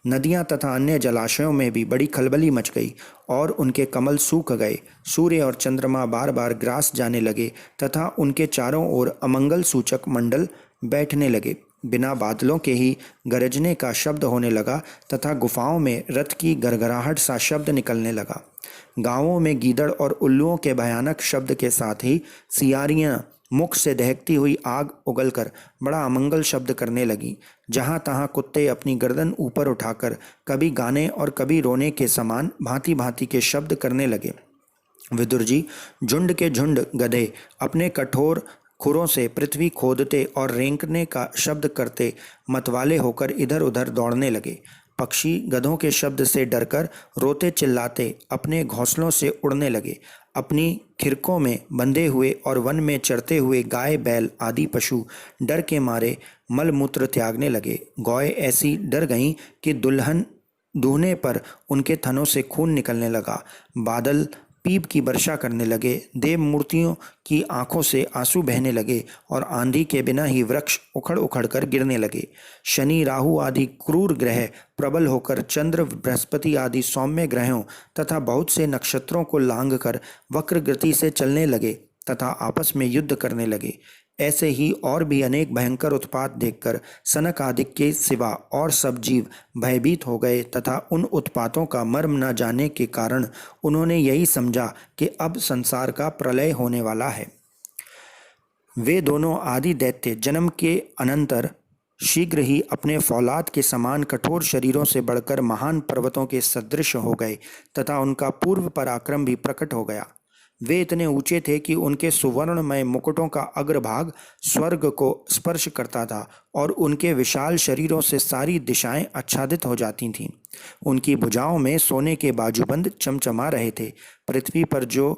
Speaker 1: नदियां तथा अन्य जलाशयों में भी बड़ी खलबली मच गई और उनके कमल सूख गए। सूर्य और चंद्रमा बार बार ग्रास जाने लगे तथा उनके चारों ओर अमंगल सूचक मंडल बैठने लगे। बिना बादलों के ही गरजने का शब्द होने लगा तथा गुफाओं में रथ की गरगराहट सा शब्द निकलने लगा। गांवों में गीदड़ और उल्लुओं के भयानक शब्द के साथ ही सियारियां मुख से दहकती हुई आग उगलकर बड़ा अमंगल शब्द करने लगी। जहाँ तहाँ कुत्ते अपनी गर्दन ऊपर उठाकर कभी गाने और कभी रोने के समान भांति भांति के शब्द करने लगे। विदुर जी, झुंड के झुंड गधे अपने कठोर खुरों से पृथ्वी खोदते और रेंकने का शब्द करते मतवाले होकर इधर उधर दौड़ने लगे। पक्षी गधों के शब्द से डरकर रोते चिल्लाते अपने घोंसलों से उड़ने लगे। अपनी खिरकों में बंधे हुए और वन में चरते हुए गाय, बैल आदि पशु डर के मारे मलमूत्र त्यागने लगे। गौएं ऐसी डर गईं कि दुल्हन दूहने पर उनके थनों से खून निकलने लगा। बादल पीप की वर्षा करने लगे। देव मूर्तियों की आंखों से आंसू बहने लगे और आंधी के बिना ही वृक्ष उखड़ उखड़ कर गिरने लगे। शनि, राहु आदि क्रूर ग्रह प्रबल होकर चंद्र, बृहस्पति आदि सौम्य ग्रहों तथा बहुत से नक्षत्रों को लांघकर वक्र गति से चलने लगे तथा आपस में युद्ध करने लगे। ऐसे ही और भी अनेक भयंकर उत्पात देखकर सनक आदि के सिवा और सब जीव भयभीत हो गए तथा उन उत्पातों का मर्म न जाने के कारण उन्होंने यही समझा कि अब संसार का प्रलय होने वाला है। वे दोनों आदि दैत्य जन्म के अनंतर शीघ्र ही अपने फौलाद के समान कठोर शरीरों से बढ़कर महान पर्वतों के सदृश हो गए तथा उनका पूर्व पराक्रम भी प्रकट हो गया। वे इतने ऊंचे थे कि उनके सुवर्णमय मुकुटों का अग्रभाग स्वर्ग को स्पर्श करता था और उनके विशाल शरीरों से सारी दिशाएं आच्छादित हो जाती थीं। उनकी भुजाओं में सोने के बाजूबंद चमचमा रहे थे। पृथ्वी पर जो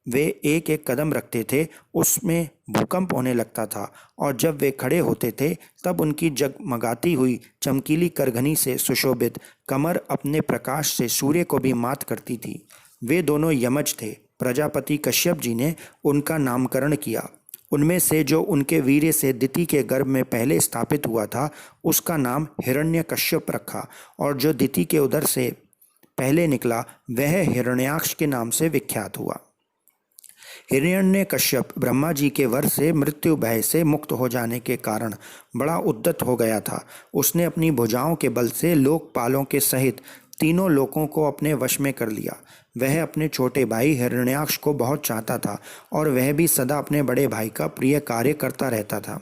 Speaker 1: वे एक एक कदम रखते थे उसमें भूकंप होने लगता था और जब वे खड़े होते थे तब उनकी जगमगाती हुई चमकीली करघनी से सुशोभित कमर अपने प्रकाश से सूर्य को भी मात करती थी। वे दोनों यमज थे। प्रजापति कश्यप जी ने उनका नामकरण किया। उनमें से जो उनके वीर्य से दिति के गर्भ में पहले स्थापित हुआ था उसका नाम हिरण्यकश्यप रखा और जो दिति के उदर से पहले निकला वह हिरण्याक्ष के नाम से विख्यात हुआ। हिरण्यकश्यप ब्रह्मा जी के वर से मृत्यु भय से मुक्त हो जाने के कारण बड़ा उद्यत हो गया था। उसने अपनी भुजाओं के बल से लोकपालों के सहित तीनों लोकों को अपने वश में कर लिया। वह अपने छोटे भाई हिरण्याक्ष को बहुत चाहता था और वह भी सदा अपने बड़े भाई का प्रिय कार्य करता रहता था।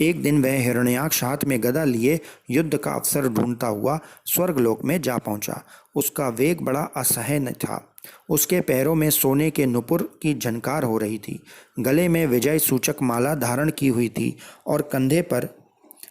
Speaker 1: एक दिन वह हिरण्याक्ष हाथ में गदा लिए युद्ध का अवसर ढूंढता हुआ स्वर्गलोक में जा पहुंचा। उसका वेग बड़ा असह्य था। उसके पैरों में सोने के नुपुर की झनकार हो रही थी। गले में विजय सूचक माला धारण की हुई थी और कंधे पर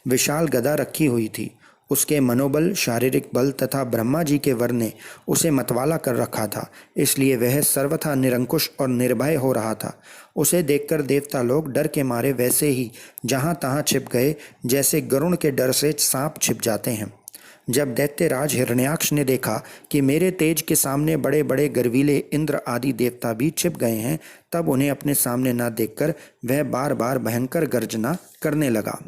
Speaker 1: विशाल गदा रखी हुई थी। उसके मनोबल, शारीरिक बल तथा ब्रह्मा जी के वर ने उसे मतवाला कर रखा था, इसलिए वह सर्वथा निरंकुश और निर्भय हो रहा था। उसे देखकर देवता लोग डर के मारे वैसे ही जहाँ तहाँ छिप गए जैसे गरुड़ के डर से सांप छिप जाते हैं। जब दैत्यराज हिरण्याक्ष ने देखा कि मेरे तेज के सामने बड़े बड़े गर्वीले इंद्र आदि देवता भी छिप गए हैं, तब उन्हें अपने सामने न देखकर वह बार बार भयंकर गर्जना करने लगा।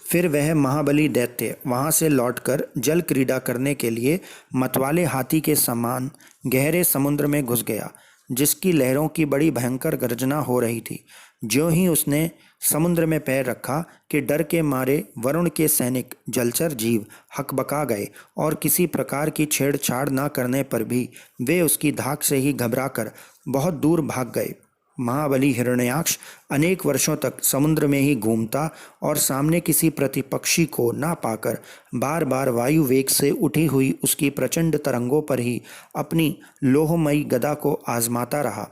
Speaker 1: फिर वह महाबली दैत्य वहां से लौटकर जल क्रीड़ा करने के लिए मतवाले हाथी के समान गहरे समुद्र में घुस गया, जिसकी लहरों की बड़ी भयंकर गर्जना हो रही थी। ज्यों ही उसने समुद्र में पैर रखा कि डर के मारे वरुण के सैनिक जलचर जीव हकबका गए और किसी प्रकार की छेड़छाड़ न करने पर भी वे उसकी धाक से ही घबराकर बहुत दूर भाग गए। महाबली हिरण्याक्ष अनेक वर्षों तक समुद्र में ही घूमता और सामने किसी प्रतिपक्षी को ना पाकर बार बार वायु वेग से उठी हुई उसकी प्रचंड तरंगों पर ही अपनी लोहमयी गदा को आजमाता रहा।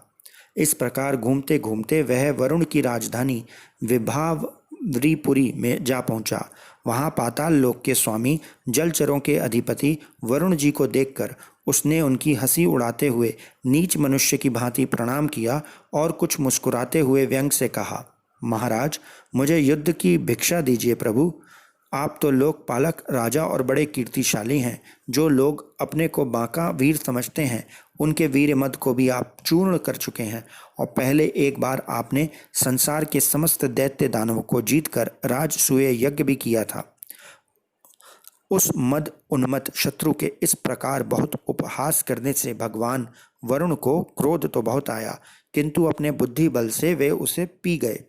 Speaker 1: इस प्रकार घूमते घूमते वह वरुण की राजधानी विभावरीपुरी में जा पहुंचा। वहां पाताल लोक के स्वामी जलचरों के अधिपति वरुण जी को देखकर उसने उनकी हंसी उड़ाते हुए नीच मनुष्य की भांति प्रणाम किया और कुछ मुस्कुराते हुए व्यंग से कहा, महाराज, मुझे युद्ध की भिक्षा दीजिए प्रभु। आप तो लोकपालक राजा और बड़े कीर्तिशाली हैं। जो लोग अपने को बांका वीर समझते हैं उनके वीर मद को भी आप चूर्ण कर चुके हैं और पहले एक बार आपने संसार के समस्त दैत्य दानवों को जीतकर राजसूय यज्ञ भी किया था। उस मद उन्मत्त शत्रु के इस प्रकार बहुत उपहास करने से भगवान वरुण को क्रोध तो बहुत आया, किंतु अपने बुद्धि बल से वे उसे पी गए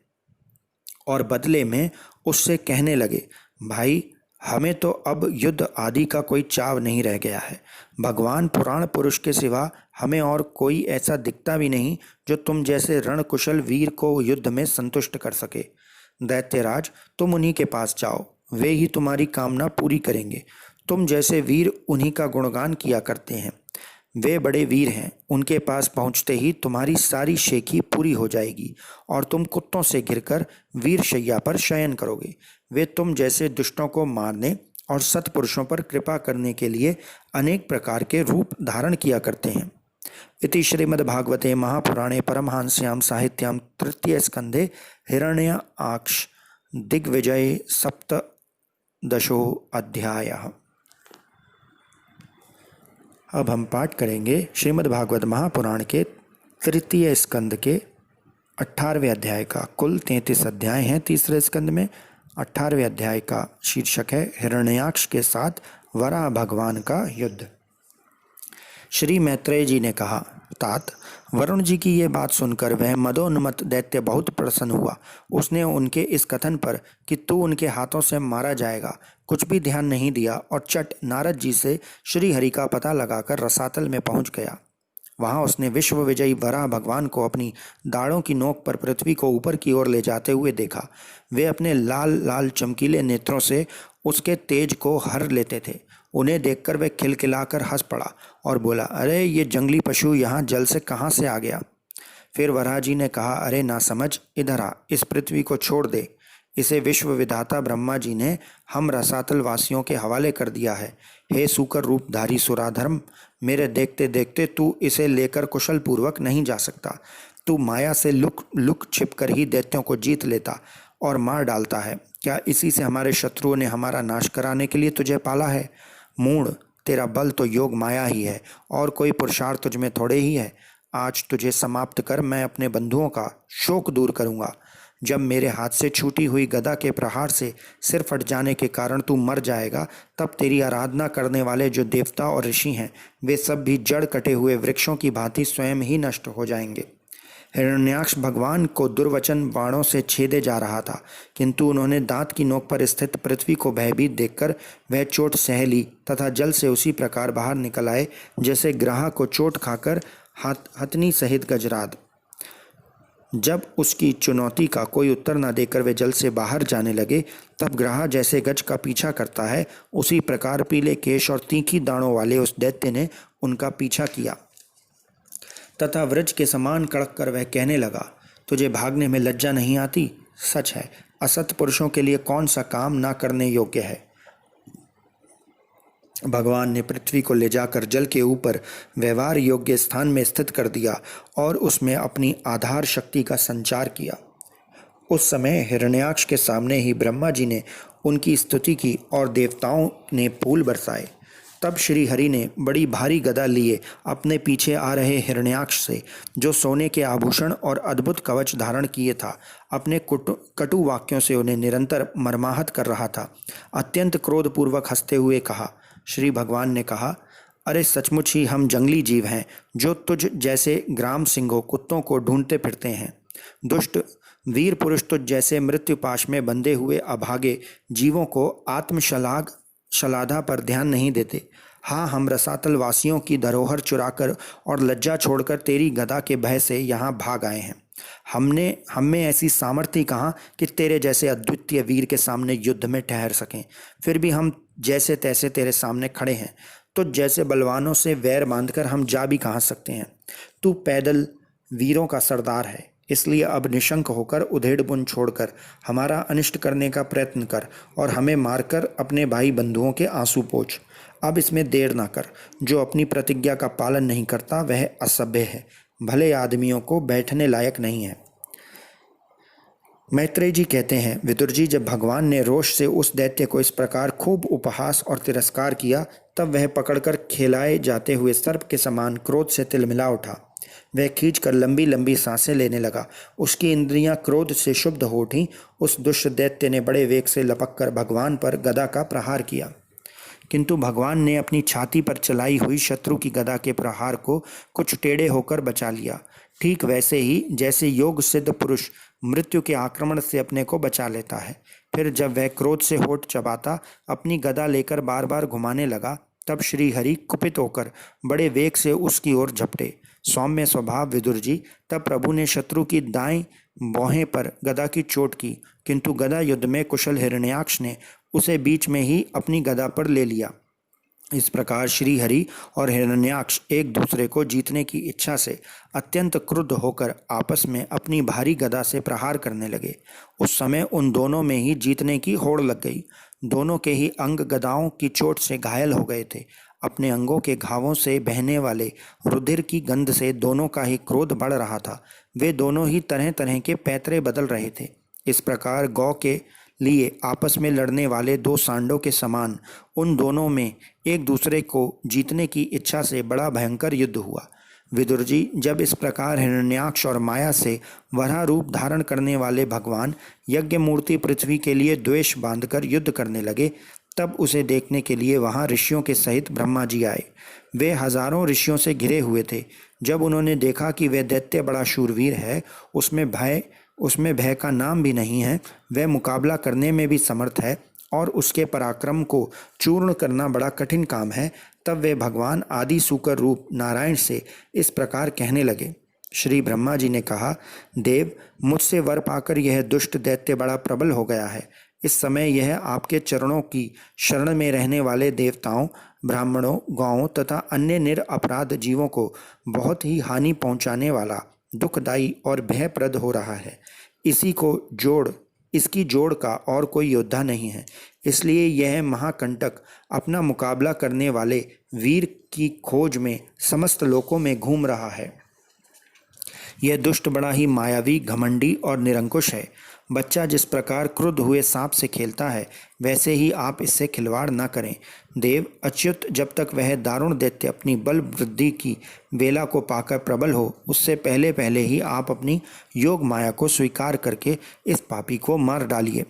Speaker 1: और बदले में उससे कहने लगे, भाई, हमें तो अब युद्ध आदि का कोई चाव नहीं रह गया है। भगवान पुराण पुरुष के सिवा हमें और कोई ऐसा दिखता भी नहीं जो तुम जैसे रणकुशल वीर को युद्ध में संतुष्ट कर सके। दैत्यराज, तुम उन्हीं के पास जाओ, वे ही तुम्हारी कामना पूरी करेंगे। तुम जैसे वीर उन्हीं का गुणगान किया करते हैं। वे बड़े वीर हैं, उनके पास पहुंचते ही तुम्हारी सारी शेखी पूरी हो जाएगी और तुम कुत्तों से गिरकर वीर शैया पर शयन करोगे। वे तुम जैसे दुष्टों को मारने और सत्पुरुषों पर कृपा करने के लिए अनेक प्रकार के रूप धारण किया करते हैं। इति श्रीमद्भागवते महापुराणे परमहंस्यां साहित्यां तृतीय स्कंधे हिरण्याक्ष दिग्विजय सप्तदशो अध्यायः। अब हम पाठ करेंगे श्रीमद्भागवत महापुराण के तृतीय स्कंद के 18वें अध्याय का। कुल 33 अध्याय हैं तीसरे स्कंद में। 18वें अध्याय का शीर्षक है हिरण्याक्ष के साथ वराह भगवान का युद्ध। श्री मैत्रेय जी ने कहा, तात, वरुण जी की ये बात सुनकर वह मदोन्मत्त दैत्य बहुत प्रसन्न हुआ। उसने उनके इस कथन पर कि तू उनके हाथों से मारा जाएगा कुछ भी ध्यान नहीं दिया और चट नारद जी से श्री हरि का पता लगाकर रसातल में पहुंच गया। वहां उसने विश्व विजयी वराह भगवान को अपनी दाढ़ों की नोक पर पृथ्वी को ऊपर की ओर ले जाते हुए देखा। वे अपने लाल लाल चमकीले नेत्रों से उसके तेज को हर लेते थे। उन्हें देखकर वह खिलखिलाकर हंस पड़ा और बोला, अरे ये जंगली पशु यहाँ जल से कहाँ से आ गया। फिर वराह जी ने कहा, अरे ना समझ, इधर आ, इस पृथ्वी को छोड़ दे। इसे विश्व विधाता ब्रह्मा जी ने हम रसातल वासियों के हवाले कर दिया है। हे सूकर रूपधारी सुराधर्म, मेरे देखते देखते तू इसे लेकर कुशल पूर्वक नहीं जा सकता। तू माया से लुक लुक छिप कर ही दैत्यों को जीत लेता और मार डालता है। क्या इसी से हमारे शत्रुओं ने हमारा नाश कराने के लिए तुझे पाला है? मूढ़, तेरा बल तो योग माया ही है और कोई पुरुषार्थ तुझ में थोड़े ही है। आज तुझे समाप्त कर मैं अपने बंधुओं का शोक दूर करूंगा। जब मेरे हाथ से छूटी हुई गदा के प्रहार से सिर फट जाने के कारण तू मर जाएगा, तब तेरी आराधना करने वाले जो देवता और ऋषि हैं वे सब भी जड़ कटे हुए वृक्षों की भांति स्वयं ही नष्ट हो जाएंगे। हिरण्याक्ष भगवान को दुर्वचन बाणों से छेदे जा रहा था, किंतु उन्होंने दांत की नोक पर स्थित पृथ्वी को भयभीत देखकर वह चोट सह ली तथा जल से उसी प्रकार बाहर निकल आए जैसे ग्राह को चोट खाकर हथनी सहित गजराद। जब उसकी चुनौती का कोई उत्तर न देकर वे जल से बाहर जाने लगे, तब ग्राह जैसे गज का पीछा करता है उसी प्रकार पीले केश और तीखी दाढ़ों वाले उस दैत्य ने उनका पीछा किया तथा वृक्ष के समान कड़क कर वह कहने लगा, तुझे भागने में लज्जा नहीं आती? सच है, असत पुरुषों के लिए कौन सा काम ना करने योग्य है। भगवान ने पृथ्वी को ले जाकर जल के ऊपर व्यवहार योग्य स्थान में स्थित कर दिया और उसमें अपनी आधार शक्ति का संचार किया। उस समय हिरण्याक्ष के सामने ही ब्रह्मा जी ने उनकी स्तुति की और देवताओं ने फूल बरसाए। तब श्री हरि ने बड़ी भारी गदा लिए अपने पीछे आ रहे हिरण्याक्ष से, जो सोने के आभूषण और अद्भुत कवच धारण किए था, अपने कटु वाक्यों से उन्हें निरंतर मर्माहत कर रहा था। अत्यंत क्रोधपूर्वक हंसते हुए कहा, श्री भगवान ने कहा, अरे सचमुच ही हम जंगली जीव हैं जो तुझ जैसे ग्राम सिंहों कुत्तों को ढूंढते फिरते हैं। दुष्ट वीर पुरुष तुझ जैसे मृत्युपाश में बंधे हुए अभागे जीवों को शलाधा पर ध्यान नहीं देते। हाँ, हम रसातल वासियों की धरोहर चुराकर और लज्जा छोड़कर तेरी गदा के भय से यहाँ भाग आए हैं। हम में ऐसी सामर्थ्य कहाँ कि तेरे जैसे अद्वितीय वीर के सामने युद्ध में ठहर सकें। फिर भी हम जैसे तैसे तेरे सामने खड़े हैं। तो जैसे बलवानों से वैर बांधकर हम जा भी कहाँ सकते हैं। तू पैदल वीरों का सरदार है, इसलिए अब निशंक होकर उधेड़ बुन छोड़कर हमारा अनिष्ट करने का प्रयत्न कर और हमें मारकर अपने भाई बंधुओं के आंसू पोंछ। अब इसमें देर ना कर। जो अपनी प्रतिज्ञा का पालन नहीं करता वह असभ्य है, भले आदमियों को बैठने लायक नहीं है। मैत्रेय जी कहते हैं, विदुर जी, जब भगवान ने रोष से उस दैत्य को इस प्रकार खूब उपहास और तिरस्कार किया, तब वह पकड़कर खेलाए जाते हुए सर्प के समान क्रोध से तिलमिला उठा। वह खींचकर लंबी लंबी सांसें लेने लगा। उसकी इंद्रियां क्रोध से शुद्ध हो उठीं। उस दुष्ट दैत्य ने बड़े वेग से लपककर भगवान पर गदा का प्रहार किया, किंतु भगवान ने अपनी छाती पर चलाई हुई शत्रु की गदा के प्रहार को कुछ टेढ़े होकर बचा लिया। ठीक वैसे ही जैसे योग सिद्ध पुरुष मृत्यु के आक्रमण से अपने को बचा लेता है। फिर जब वह क्रोध से होठ चबाता अपनी गदा लेकर बार बार घुमाने लगा, तब श्री हरि कुपित होकर बड़े वेग से उसकी ओर झपटे। सौम्य स्वभाव विदुर जी, तब प्रभु ने शत्रु की दाएं भौहें पर गदा की चोट की, किंतु गदा युद्ध में कुशल हिरण्याक्ष ने उसे बीच में ही अपनी गदा पर ले लिया। इस प्रकार श्री हरि और हिरण्याक्ष एक दूसरे को जीतने की इच्छा से अत्यंत क्रुद्ध होकर आपस में अपनी भारी गदा से प्रहार करने लगे। उस समय उन दोनों में ही जीतने की होड़ लग गई। दोनों के ही अंग गदाओं की चोट से घायल हो गए थे। अपने अंगों के घावों से बहने वाले रुधिर की गंध से दोनों का ही क्रोध बढ़ रहा था। वे दोनों ही तरह तरह के पैतरे बदल रहे थे। इस प्रकार गौ के लिए आपस में लड़ने वाले दो सांडों के समान उन दोनों में एक दूसरे को जीतने की इच्छा से बड़ा भयंकर युद्ध हुआ। विदुर जी, जब इस प्रकार हिरण्याक्ष और माया से वराह रूप धारण करने वाले भगवान यज्ञ मूर्ति पृथ्वी के लिए द्वेष बांधकर युद्ध करने लगे, तब उसे देखने के लिए वहाँ ऋषियों के सहित ब्रह्मा जी आए। वे हजारों ऋषियों से घिरे हुए थे। जब उन्होंने देखा कि वह दैत्य बड़ा शूरवीर है, उसमें भय का नाम भी नहीं है, वह मुकाबला करने में भी समर्थ है और उसके पराक्रम को चूर्ण करना बड़ा कठिन काम है, तब वे भगवान आदि सूकर रूप नारायण से इस प्रकार कहने लगे। श्री ब्रह्मा जी ने कहा, देव, मुझसे वर पाकर यह दुष्ट दैत्य बड़ा प्रबल हो गया है। इस समय यह आपके चरणों की शरण में रहने वाले देवताओं, ब्राह्मणों, गौओं तथा अन्य निरपराध जीवों को बहुत ही हानि पहुंचाने वाला, दुखदायी और भयप्रद हो रहा है। इसकी जोड़ का और कोई योद्धा नहीं है, इसलिए यह महाकंटक अपना मुकाबला करने वाले वीर की खोज में समस्त लोकों में घूम रहा है। यह दुष्ट बड़ा ही मायावी, घमंडी और निरंकुश है। बच्चा जिस प्रकार क्रुद्ध हुए सांप से खेलता है, वैसे ही आप इससे खिलवाड़ न करें। देव, अच्युत जब तक वह दारुण दैत्य अपनी बल वृद्धि की वेला को पाकर प्रबल हो, उससे पहले पहले ही आप अपनी योग माया को स्वीकार करके इस पापी को मार डालिए।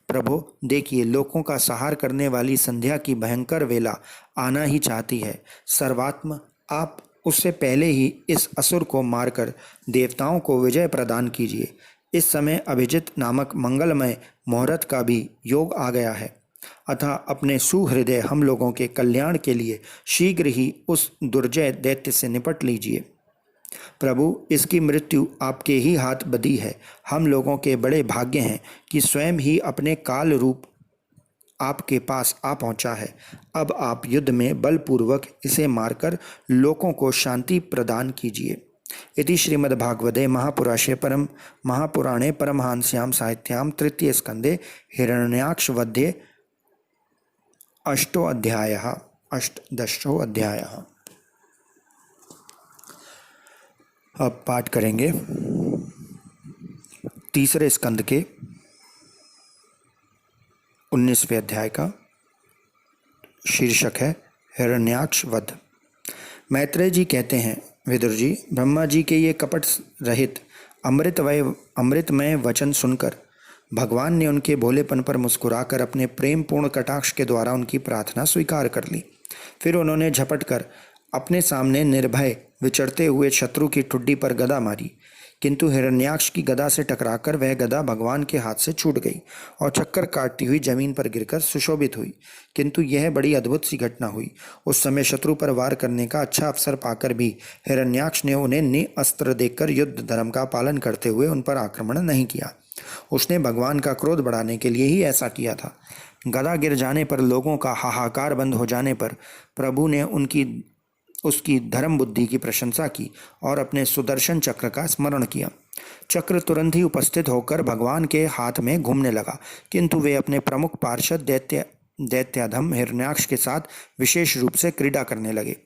Speaker 1: प्रभु, देखिए, लोकों का संहार करने वाली संध्या की भयंकर वेला आना ही चाहती है। सर्वात्म, आप उससे पहले ही इस असुर को मारकर देवताओं को विजय प्रदान कीजिए। इस समय अभिजित नामक मंगलमय मुहूर्त का भी योग आ गया है, अतः अपने सुहृदय हम लोगों के कल्याण के लिए शीघ्र ही उस दुर्जय दैत्य से निपट लीजिए। प्रभु, इसकी मृत्यु आपके ही हाथ बदी है। हम लोगों के बड़े भाग्य हैं कि स्वयं ही अपने काल रूप आपके पास आ पहुंचा है। अब आप युद्ध में बलपूर्वक इसे मारकर लोगों को शांति प्रदान कीजिए। इति श्रीमद्भागवते महापुराणे परमहंस्यां साहित्यां तृतीय स्कंदे हिरण्याक्षवध्ये अष्टदशो अध्यायः। अब पाठ करेंगे तीसरे स्कंद के 19वें अध्याय का। शीर्षक है हिरण्याक्ष वध। मैत्रेय जी कहते हैं, विदुर जी, ब्रह्मा जी के ये कपट रहित अमृतमय वचन सुनकर भगवान ने उनके भोलेपन पर मुस्कुराकर अपने प्रेम पूर्ण कटाक्ष के द्वारा उनकी प्रार्थना स्वीकार कर ली। फिर उन्होंने झपट कर अपने सामने निर्भय विचरते हुए शत्रु की ठुड्डी पर गदा मारी, किंतु हिरण्याक्ष की गदा से टकराकर वह गदा भगवान के हाथ से छूट गई और चक्कर काटती हुई जमीन पर गिरकर सुशोभित हुई। किंतु यह बड़ी अद्भुत सी घटना हुई। उस समय शत्रु पर वार करने का अच्छा अवसर पाकर भी हिरण्याक्ष ने उन्हें निअस्त्र देकर युद्ध धर्म का पालन करते हुए उन पर आक्रमण नहीं किया। उसने भगवान का क्रोध बढ़ाने के लिए ही ऐसा किया था। गदा गिर जाने पर लोगों का हाहाकार बंद हो जाने पर प्रभु ने उसकी धर्म बुद्धि की प्रशंसा की और अपने सुदर्शन चक्र का स्मरण किया। चक्र तुरंत ही उपस्थित होकर भगवान के हाथ में घूमने लगा, किंतु वे अपने प्रमुख पार्षद दैत्याधम हिरण्याक्ष के साथ विशेष रूप से क्रीड़ा करने लगे।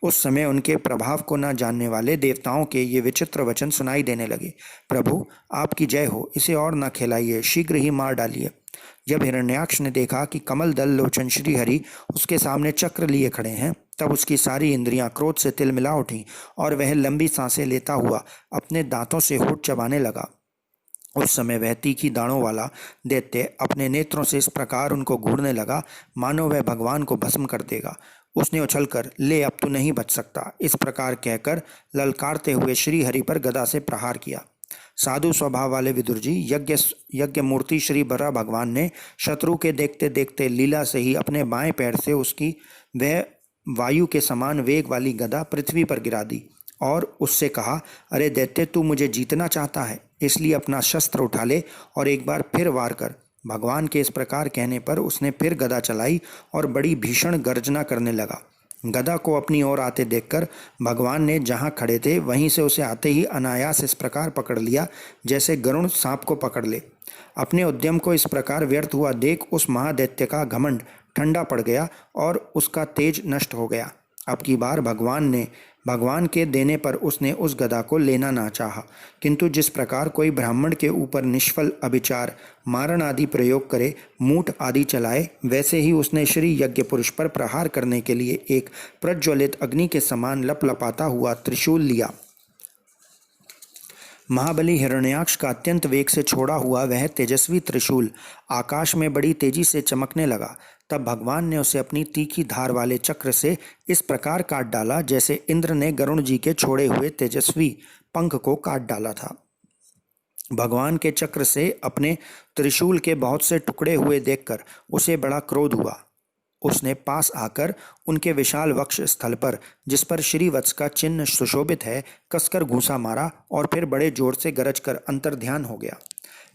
Speaker 1: उस समय उनके प्रभाव को न जानने वाले देवताओं के ये विचित्र वचन सुनाई देने लगे। प्रभु, आपकी जय हो, इसे और न खिलाइए, शीघ्र ही मार डालिए। जब हिरण्याक्ष ने देखा कि कमल दल लोचन श्री हरि उसके सामने चक्र लिए खड़े हैं, तब उसकी सारी इंद्रियां क्रोध से तिलमिला उठीं और वह लंबी सांसें लेता हुआ अपने दांतों से होठ चबाने लगा। उस समय वह तीखी दाढ़ों वाला दैत्य अपने नेत्रों से इस प्रकार उनको घूरने लगा मानो वह भगवान को भस्म कर देगा। उसने उछलकर, ले, अब तू नहीं बच सकता, इस प्रकार कहकर ललकारते हुए श्री हरि पर गदा से प्रहार किया। साधु स्वभाव वाले विदुर जी, यज्ञ मूर्ति श्री बर्रा भगवान ने शत्रु के देखते देखते लीला से ही अपने बाएं पैर से उसकी वह वायु के समान वेग वाली गदा पृथ्वी पर गिरा दी और उससे कहा, अरे दैत्य, तू मुझे जीतना चाहता है, इसलिए अपना शस्त्र उठा ले और एक बार फिर वार कर। भगवान के इस प्रकार कहने पर उसने फिर गदा चलाई और बड़ी भीषण गर्जना करने लगा। गदा को अपनी ओर आते देखकर भगवान ने जहाँ खड़े थे वहीं से उसे आते ही अनायास इस प्रकार पकड़ लिया जैसे गरुड़ सांप को पकड़ ले। अपने उद्यम को इस प्रकार व्यर्थ हुआ देख उस महादैत्य का घमंड ठंडा पड़ गया और उसका तेज नष्ट हो गया। अब की बार भगवान के देने पर उसने उस गदा को लेना ना चाहा, किंतु जिस प्रकार कोई ब्राह्मण के ऊपर निष्फल अभिचार, मारण आदि प्रयोग करे, मूठ आदि चलाए, वैसे ही उसने श्री यज्ञ पुरुष पर प्रहार करने के लिए एक प्रज्वलित अग्नि के समान लपलपाता हुआ त्रिशूल लिया। महाबली हिरण्याक्ष का अत्यंत वेग से छोड़ा हुआ वह तेजस्वी त्रिशूल आकाश में बड़ी तेजी से चमकने लगा। तब भगवान ने उसे अपनी तीखी धार वाले चक्र से इस प्रकार काट डाला जैसे इंद्र ने गरुण जी के छोड़े हुए तेजस्वी पंख को काट डाला था। भगवान के चक्र से अपने त्रिशूल के बहुत से टुकड़े हुए देखकर उसे बड़ा क्रोध हुआ। उसने पास आकर उनके विशाल वक्ष स्थल पर, जिस पर श्रीवत्स का चिन्ह सुशोभित है, कसकर घूंसा मारा और फिर बड़े जोर से गरज कर अंतर्ध्यान हो गया।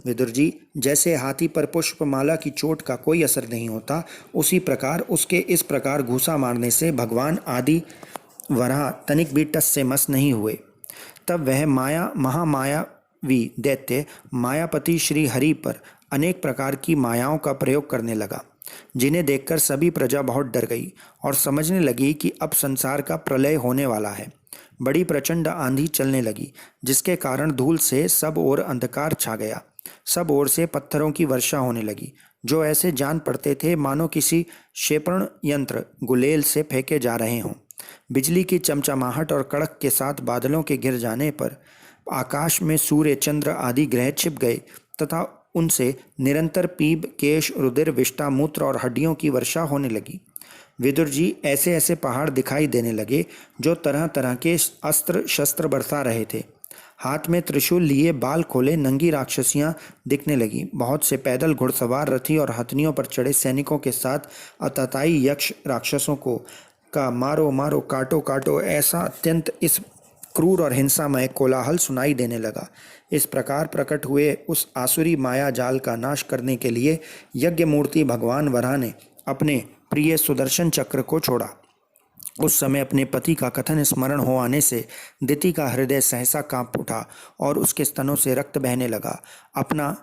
Speaker 1: विदुर जी, जैसे हाथी पर पुष्पमाला की चोट का कोई असर नहीं होता, उसी प्रकार उसके इस प्रकार घूंसा मारने से भगवान आदि वराह तनिक भी टस से मस नहीं हुए। तब वह महामायावी दैत्य मायापति श्री हरि पर अनेक प्रकार की मायाओं का प्रयोग करने लगा, जिन्हें देखकर सभी प्रजा बहुत डर गई और समझने लगी कि अब संसार का प्रलय होने वाला है। बड़ी प्रचंड आंधी चलने लगी, जिसके कारण धूल से सब ओर अंधकार छा गया। सब ओर से पत्थरों की वर्षा होने लगी, जो ऐसे जान पड़ते थे मानो किसी क्षेपण यंत्र गुलेल से फेंके जा रहे हों। बिजली की चमचमाहट और कड़क के साथ बादलों के गिर जाने पर आकाश में सूर्य, चंद्र आदि ग्रह छिप गए तथा उनसे निरंतर पीप, केश, रुधिर, विष्ठा, मूत्र और हड्डियों की वर्षा होने लगी। विदुर जी, ऐसे ऐसे पहाड़ दिखाई देने लगे जो तरह तरह के अस्त्र शस्त्र बरसा रहे थे। हाथ में त्रिशूल लिए बाल खोले नंगी राक्षसियां दिखने लगी। बहुत से पैदल घुड़सवार, रथी और हथनियों पर चढ़े सैनिकों के साथ अताताई यक्ष राक्षसों को का मारो मारो, काटो काटो, ऐसा अत्यंत इस क्रूर और हिंसामय कोलाहल सुनाई देने लगा। इस प्रकार प्रकट हुए उस आसुरी माया जाल का नाश करने के लिए यज्ञ मूर्ति भगवान वराह ने अपने प्रिय सुदर्शन चक्र को छोड़ा। उस समय अपने पति का कथन स्मरण हो आने से दिति का हृदय सहसा कांप उठा और उसके स्तनों से रक्त बहने लगा। अपना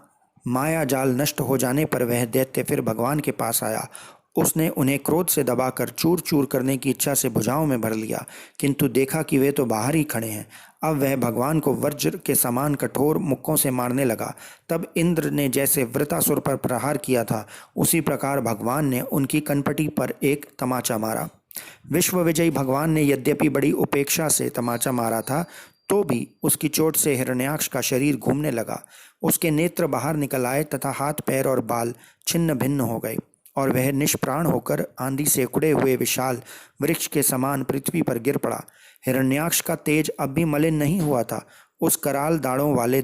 Speaker 1: माया जाल नष्ट हो जाने पर वह दैत्य फिर भगवान के पास आया। उसने उन्हें क्रोध से दबाकर चूर चूर करने की इच्छा से भुजाओं में भर लिया, किंतु देखा कि वे तो बाहर ही खड़े हैं। अब वह भगवान को वज्र के समान कठोर मुक्कों से मारने लगा। तब इंद्र ने जैसे वृतासुर पर प्रहार किया था, उसी प्रकार भगवान ने उनकी कनपटी पर एक तमाचा मारा। विश्व विजयी भगवान ने यद्यपि बड़ी उपेक्षा से तमाचा मारा था, तो भी उसकी चोट से हिरण्याक्ष का शरीर घूमने लगा। उसके नेत्र बाहर निकल आए तथा हाथ, पैर और बाल छिन्न भिन्न हो गए और वह निष्प्राण होकर आंधी से उखड़े हुए विशाल वृक्ष के समान पृथ्वी पर गिर पड़ा। हिरण्याक्ष का तेज अब भी मलिन नहीं हुआ था। उस कराल दाढ़ों वाले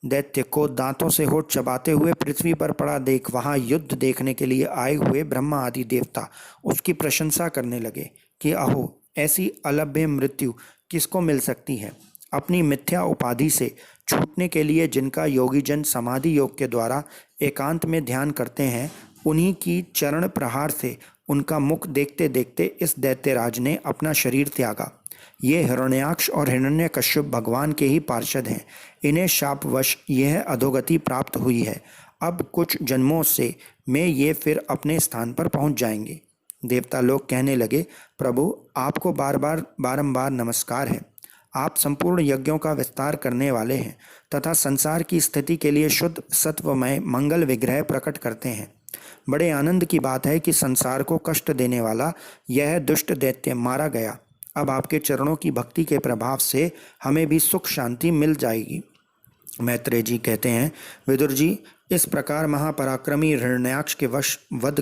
Speaker 1: दैत्य को दांतों से होठ चबाते हुए पृथ्वी पर पड़ा देख वहां युद्ध देखने के लिए आए हुए ब्रह्मा आदि देवता उसकी प्रशंसा करने लगे कि अहो, ऐसी अलभ्य मृत्यु किसको मिल सकती है। अपनी मिथ्या उपाधि से छूटने के लिए जिनका योगी जन समाधि योग के द्वारा एकांत में ध्यान करते हैं, उन्हीं की चरण प्रहार से उनका मुख देखते देखते इस दैत्यराज ने अपना शरीर त्यागा। ये हिरण्याक्ष और हिरण्यकश्यप भगवान के ही पार्षद हैं। इन्हें शापवश यह अधोगति प्राप्त हुई है। अब कुछ जन्मों से में ये फिर अपने स्थान पर पहुंच जाएंगे। देवता लोग कहने लगे, प्रभु, आपको बारंबार नमस्कार है। आप संपूर्ण यज्ञों का विस्तार करने वाले हैं तथा संसार की स्थिति के लिए शुद्ध सत्वमय मंगल विग्रह प्रकट करते हैं। बड़े आनंद की बात है कि संसार को कष्ट देने वाला यह दुष्ट दैत्य मारा गया। अब आपके चरणों की भक्ति के प्रभाव से हमें भी सुख शांति मिल जाएगी। मैत्रेय जी कहते हैं, विदुर जी, इस प्रकार महापराक्रमी हिरण्याक्ष के वध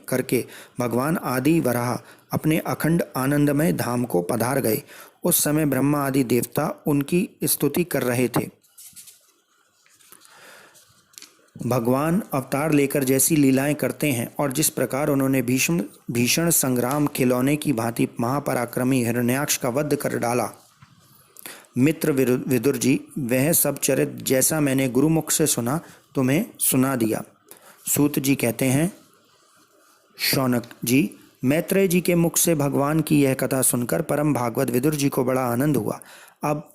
Speaker 1: करके भगवान आदि वराह अपने अखंड आनंदमय धाम को पधार गए। उस समय ब्रह्मा आदि देवता उनकी स्तुति कर रहे थे। भगवान अवतार लेकर जैसी लीलाएं करते हैं और जिस प्रकार उन्होंने भीषण संग्राम खिलौने की भांति महापराक्रमी हिरण्याक्ष का वध कर डाला, मित्र विदुर जी, वह सब चरित्र जैसा मैंने गुरुमुख से सुना, तुम्हें सुना दिया। सूत जी कहते हैं, शौनक जी, मैत्रेय जी के मुख से भगवान की यह कथा सुनकर परम भागवत विदुर जी को बड़ा आनंद हुआ। अब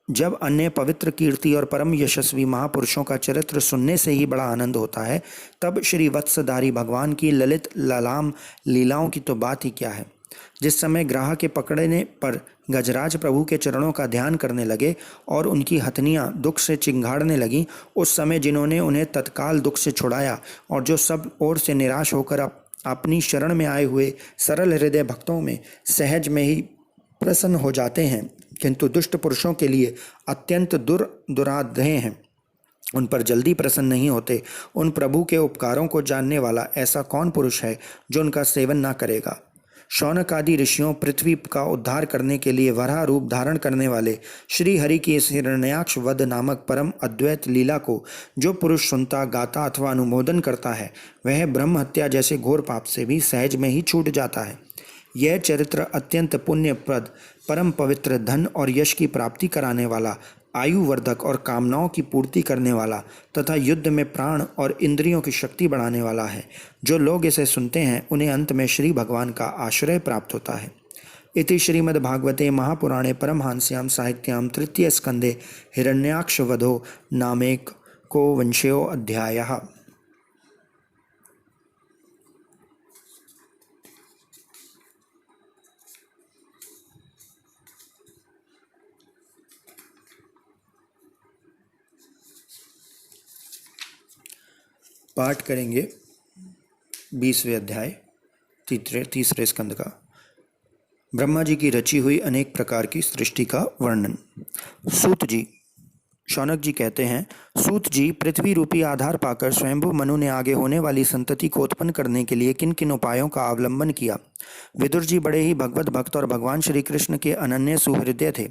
Speaker 1: जब अन्य पवित्र कीर्ति और परम यशस्वी महापुरुषों का चरित्र सुनने से ही बड़ा आनंद होता है, तब श्री वत्सधारी भगवान की ललित ललाम लीलाओं की तो बात ही क्या है। जिस समय ग्राह के पकड़ने पर गजराज प्रभु के चरणों का ध्यान करने लगे और उनकी हथनियाँ दुख से चिंगाड़ने लगीं, उस समय जिन्होंने उन्हें तत्काल दुख से छुड़ाया और जो सब ओर से निराश होकर अपनी शरण में आए हुए सरल हृदय भक्तों में सहज में ही प्रसन्न हो जाते हैं, किंतु दुष्ट पुरुषों के लिए अत्यंत दुराधेय हैं। उन पर जल्दी प्रसन्न नहीं होते। उन प्रभु के उपकारों को जानने वाला ऐसा कौन पुरुष है जो उनका सेवन न करेगा। शौनक आदि ऋषियों पृथ्वी का उद्धार करने के लिए वराह रूप धारण करने वाले श्री हरि की इस हिरण्याक्ष वध नामक परम अद्वैत लीला को जो पुरुष सुनता, गाता अथवा अनुमोदन करता है, वह ब्रह्म हत्या जैसे घोर पाप से भी सहज में ही छूट जाता है। यह चरित्र अत्यंत पुण्यप्रद, परम पवित्र, धन और यश की प्राप्ति कराने वाला, आयुवर्धक और कामनाओं की पूर्ति करने वाला तथा युद्ध में प्राण और इंद्रियों की शक्ति बढ़ाने वाला है। जो लोग इसे सुनते हैं उन्हें अंत में श्री भगवान का आश्रय प्राप्त होता है। इति श्रीमद्भागवते महापुराणे परमहंस्यां साहित्यां तृतीय स्कंदे हिरण्याक्ष वधो नामेको वंशयो अध्यायः। पाठ करेंगे 20वें अध्याय तीसरे स्कंद का। ब्रह्मा जी की रची हुई अनेक प्रकार की सृष्टि का वर्णन। सूत जी, शौनक जी कहते हैं, सूत जी, पृथ्वी रूपी आधार पाकर स्वयंभू मनु ने आगे होने वाली संतति को उत्पन्न करने के लिए किन किन उपायों का अवलंबन किया। विदुर जी बड़े ही भगवत भक्त और भगवान श्री कृष्ण के अनन्य सुहृदय थे।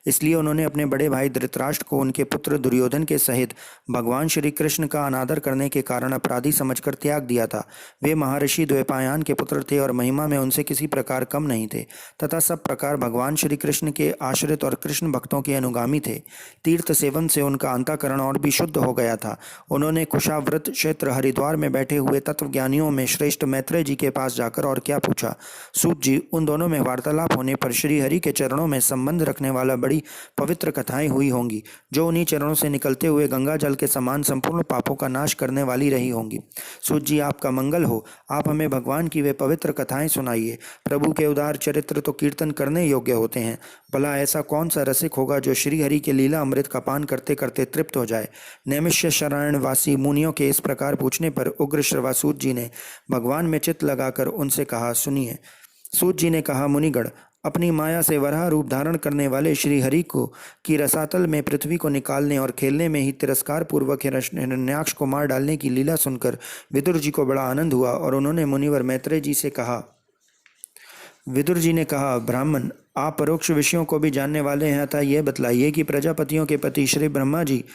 Speaker 1: इसलिए उन्होंने अपने बड़े भाई धृतराष्ट्र को उनके पुत्र दुर्योधन के सहित भगवान श्री कृष्ण का अनादर करने के कारण अपराधी समझकर त्याग दिया था। वे महर्षि द्वैपायन के पुत्र थे और महिमा में उनसे किसी प्रकार कम नहीं थे तथा सब प्रकार भगवान श्री कृष्ण के आश्रित और कृष्ण भक्तों के अनुगामी थे। तीर्थ सेवन से उनका अंतःकरण और भी शुद्ध हो गया था। उन्होंने कुशाव्रत क्षेत्र हरिद्वार में बैठे हुए तत्वज्ञानियों में श्रेष्ठ मैत्रेय जी के पास जाकर और क्या पूछा। सूत जी, उन दोनों में वार्तालाप होने पर श्री हरि के चरणों में संबंध रखने वाला बड़ी पवित्र कथाएं हुई होंगी, जो उन्हीं चरणों से निकलते हुए गंगा जल के समान संपूर्ण पापों का नाश करने वाली रही होंगी। सूत जी, आपका मंगल हो। आप हमें भगवान की वे पवित्र कथाएं सुनाइए। प्रभु के उदार चरित्र तो कीर्तन करने योग्य होते हैं। भला ऐसा कौन सा रसिक होगा जो श्री हरि के लीला अमृत का पान करते करते तृप्त हो जाए। नैमिष्य शरणवासी मुनियों के इस प्रकार पूछने पर उग्र श्रवासूत जी ने भगवान में चित्त लगाकर उनसे कहा, सुनिए। सूत जी ने कहा, मुनिगण, अपनी माया से वराह रूप धारण करने वाले श्री हरि को की रसातल में पृथ्वी को निकालने और खेलने में ही तिरस्कार पूर्वक हिरण्याक्ष को मार डालने की लीला सुनकर विदुर जी को बड़ा आनंद हुआ और उन्होंने मुनिवर मैत्रेय जी से कहा। विदुर जी ने कहा, ब्राह्मण, आप परोक्ष विषयों को भी जानने वाले हैं, अतः यह बतलाइए कि प्रजापतियों के पति श्री ब्रह्मा जी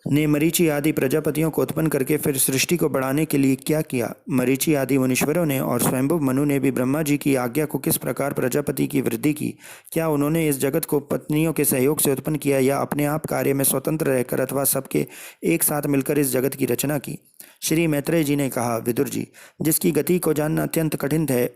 Speaker 1: ने मरीचि आदि प्रजापतियों को उत्पन्न करके फिर सृष्टि को बढ़ाने के लिए क्या किया। मरीचि आदि मुनीश्वरों ने और स्वयंभू मनु ने भी ब्रह्मा जी की आज्ञा को किस प्रकार प्रजापति की वृद्धि की। क्या उन्होंने इस जगत को पत्नियों के सहयोग से उत्पन्न किया या अपने आप कार्य में स्वतंत्र रहकर अथवा सबके एक साथ मिलकर इस जगत की रचना की। श्री मैत्रेय जी ने कहा, विदुर जी, जिसकी गति को जानना अत्यंत कठिन है,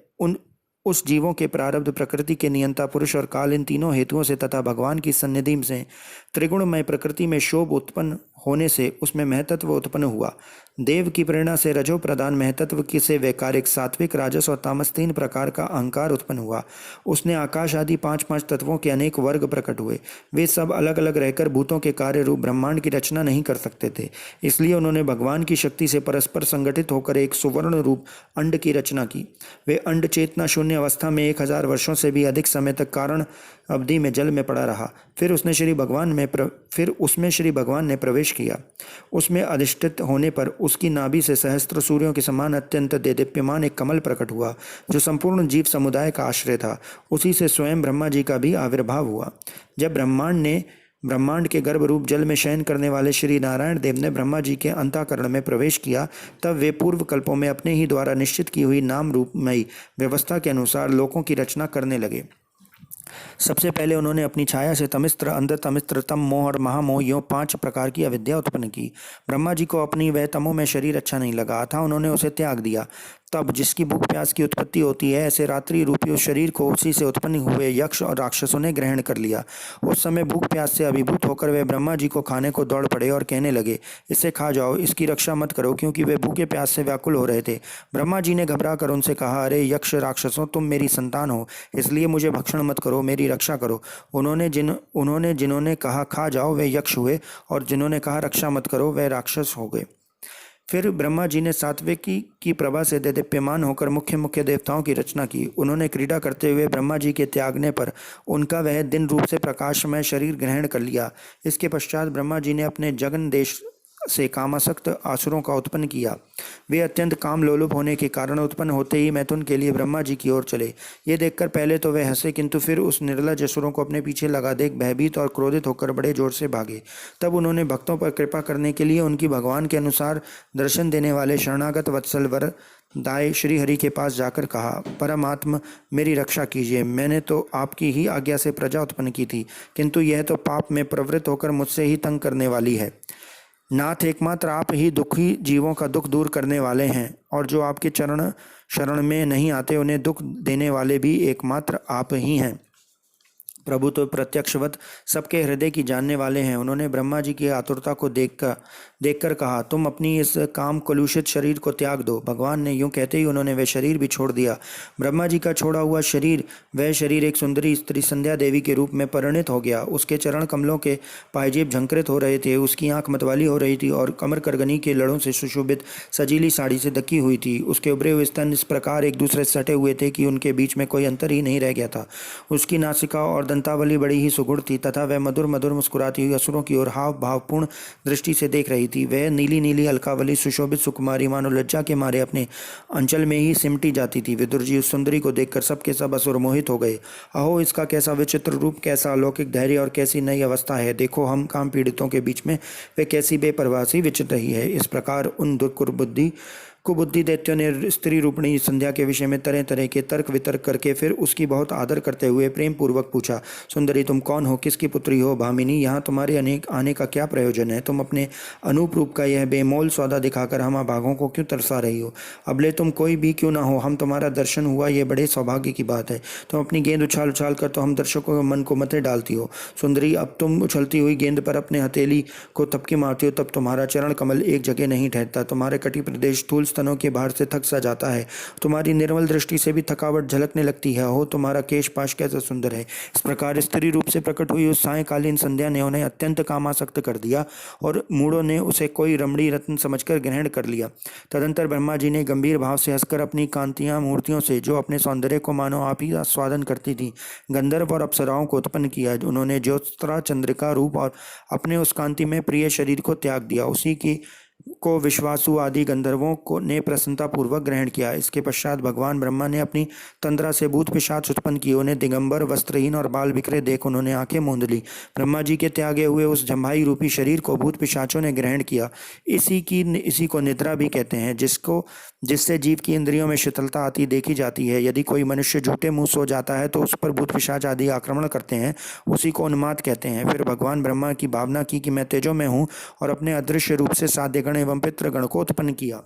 Speaker 1: उस जीवों के प्रारब्ध, प्रकृति के नियंता पुरुष और काल, इन तीनों हेतुओं से तथा भगवान की सन्निधि से त्रिगुणमय प्रकृति में शोभ उत्पन्न होने से उसमें महतत्व उत्पन्न हुआ। देव की प्रेरणा से रजो प्रधान महतत्व की से वैकारिक, सात्विक, राजस और तामस 3 प्रकार का अहंकार उत्पन्न हुआ। उसने आकाश आदि 5 तत्वों के अनेक वर्ग प्रकट हुए। वे सब अलग अलग रहकर भूतों के कार्य रूप ब्रह्मांड की रचना नहीं कर सकते थे। इसलिए उन्होंने भगवान की शक्ति से परस्पर संगठित होकर एक सुवर्ण रूप अंड की रचना की। वे अंड चेतना शून्य अवस्था में 1000 वर्षों से भी अधिक समय तक कारण अवधि में जल में पड़ा रहा। फिर उसमें श्री भगवान ने प्रवेश किया। उसमें अधिष्ठित होने पर उसकी नाभि से सहस्त्र सूर्यों के समान अत्यंत देदीप्यमान एक कमल प्रकट हुआ, जो संपूर्ण जीव समुदाय का आश्रय था। उसी से स्वयं ब्रह्मा जी का भी आविर्भाव हुआ। जब ब्रह्मांड के गर्भ रूप जल में शयन करने वाले श्री नारायण देव ने ब्रह्मा जी के अंतःकरण में प्रवेश किया, तब वे पूर्व कल्पों में अपने ही द्वारा निश्चित की हुई नाम रूपमयी व्यवस्था के अनुसार लोकों की रचना करने लगे। सबसे पहले उन्होंने अपनी छाया से तमिस्त्र, अंध तमिस्त्र, तम मोह और महामोह यों 5 प्रकार की अविद्या उत्पन्न की। ब्रह्मा जी को अपनी वह तमों में शरीर अच्छा नहीं लगा था, उन्होंने उसे त्याग दिया। तब जिसकी भूख प्यास की उत्पत्ति होती है, ऐसे रात्रि रूपी उस शरीर को उसी से उत्पन्न हुए यक्ष और राक्षसों ने ग्रहण कर लिया। उस समय भूख प्यास से अभिभूत होकर वे ब्रह्मा जी को खाने को दौड़ पड़े और कहने लगे, इसे खा जाओ, इसकी रक्षा मत करो, क्योंकि वे भूखे प्यास से व्याकुल हो रहे थे। ब्रह्मा जी ने घबरा कर उनसे कहा, अरे यक्ष राक्षसों, तुम मेरी संतान हो, इसलिए मुझे भक्षण मत करो, मेरी रक्षा करो। जिन्होंने कहा खा जाओ वे यक्ष हुए और जिन्होंने कहा रक्षा मत करो वे राक्षस हो गए। फिर ब्रह्मा जी ने सात्विकी की प्रभा से देदीप्यमान होकर मुख्य मुख्य देवताओं की रचना की। उन्होंने क्रीड़ा करते हुए ब्रह्मा जी के त्यागने पर उनका वह दिन रूप से प्रकाशमय शरीर ग्रहण कर लिया। इसके पश्चात ब्रह्मा जी ने अपने जगन देश से कामासक्त असुरों का उत्पन्न किया। वे अत्यंत काम लोलुप होने के कारण उत्पन्न होते ही मैथुन के लिए ब्रह्मा जी की ओर चले। ये देखकर पहले तो वे हंसे, किंतु फिर उस निर्लज असुरों को अपने पीछे लगा देख भयभीत और क्रोधित होकर बड़े जोर से भागे। तब उन्होंने भक्तों पर कृपा करने के लिए उनकी भगवान के अनुसार दर्शन देने वाले शरणागत वत्सलवर दाय श्री हरि के पास जाकर कहा, परमात्म मेरी रक्षा कीजिए। मैंने तो आपकी ही आज्ञा से प्रजा उत्पन्न की थी, किंतु यह तो पाप में प्रवृत्त होकर मुझसे ही तंग करने वाली है। नाथ, एकमात्र आप ही दुखी जीवों का दुख दूर करने वाले हैं, और जो आपके चरण शरण में नहीं आते उन्हें दुख देने वाले भी एकमात्र आप ही हैं। प्रभु तो प्रत्यक्षवत सबके हृदय की जानने वाले हैं। उन्होंने ब्रह्मा जी की आतुरता को देखकर कहा, तुम अपनी इस काम कलुषित शरीर को त्याग दो। भगवान ने यूं कहते ही उन्होंने वह शरीर भी छोड़ दिया। ब्रह्मा जी का छोड़ा हुआ शरीर, वह शरीर एक सुंदरी स्त्री संध्या देवी के रूप में परिणित हो गया। उसके चरण कमलों के पायजेब झंकृत हो रहे थे, उसकी आंख मतवाली हो रही थी और कमर करगनी के लड़ों से सुशोभित सजीली साड़ी से ढकी हुई थी। उसके उभरे हुए स्तन इस प्रकार एक दूसरे से सटे हुए थे कि उनके बीच में कोई अंतर ही नहीं रह गया था। उसकी नासिका और दंतावली बड़ी ही सुगुड़ थी तथा वह मधुर मधुर मुस्कुराती हुई असुरों की ओर हाव भावपूर्ण दृष्टि से देख रही थी। वह नीली नीली अलकावली सुशोभित सुकुमारी मानो लज्जा के मारे अपने अंचल में ही सिमटी जाती थी। विदुर जी उस सुंदरी को देखकर सबके सब असुर मोहित हो गए। अहो, इसका कैसा विचित्र रूप, कैसा अलौकिक धैर्य और कैसी नई अवस्था है। देखो, हम काम पीड़ितों के बीच में वह कैसी बेपरवाह सी विचित्र रही है। इस प्रकार उन कुबुद्धि दैत्यों ने स्त्री रूपणी संध्या के विषय में तरह तरह के तर्क वितर्क करके फिर उसकी बहुत आदर करते हुए प्रेम पूर्वक पूछा, सुंदरी तुम कौन हो, किसकी पुत्री हो? भामिनी, यहाँ तुम्हारे अनेक आने का क्या प्रयोजन है? तुम अपने अनूप रूप का यह बेमोल सौदा दिखाकर हम भागों को क्यों तरसा रही हो? अबले तुम कोई भी क्यों ना हो, हम तुम्हारा दर्शन हुआ ये बड़े सौभाग्य की बात है। तुम अपनी गेंद उछाल उछाल कर तो हम दर्शकों के मन को मते डालती हो। सुंदरी, अब तुम उछलती हुई गेंद पर अपने हथेली को थपकी मारती हो, तब तुम्हारा चरण कमल एक जगह नहीं ठहरता। तुम्हारे कटी प्रदेश स्थूल स्तनों के बाहर से थक सा जाता है। तुम्हारी निर्मल दृष्टि से भी थकावट झलकने लगती है। हो, तुम्हारा केश पाश कैसा सुंदर है। इस प्रकार स्त्री रूप से प्रकट हुई उस सायंकालीन संध्या ने उन्हें अत्यंत कामासक्त कर दिया और मूढ़ों ने उसे कोई रमणी रत्न समझकर ग्रहण कर लिया। तदंतर ब्रह्मा जी ने गंभीर भाव से हंसकर अपनी कांतियां मूर्तियों से, जो अपने सौंदर्य को मानो आप ही आस्वादन करती थी, गंधर्व और अप्सराओं को उत्पन्न किया। उन्होंने ज्योत्सना चंद्रिका रूप और अपने उस कांति में प्रिय शरीर को त्याग दिया। उसी की को विश्वासु आदि गंधर्वों को ने प्रसन्नता पूर्वक ग्रहण किया। इसके पश्चात भगवान ब्रह्मा ने अपनी तंद्रा से भूत पिशाच उत्पन्न किए। उन्हें दिगंबर, वस्त्रहीन और बाल बिखरे देख उन्होंने आंखें मूंद ली। ब्रह्मा जी के त्यागे हुए उस जम्भाई रूपी शरीर को भूत पिशाचों ने ग्रहण किया। इसी को निद्रा भी कहते हैं, जिससे जीव की इंद्रियों में शीतलता आती देखी जाती है। यदि कोई मनुष्य झूठे मुंह सो जाता है तो उस पर भूत पिशाच आदि आक्रमण करते हैं, उसी को उन्माद कहते हैं। फिर भगवान ब्रह्मा की भावना की कि मैं तेजो में हूँ और अपने अदृश्य रूप से साध्यगण एवं पितृगण को उत्पन्न किया।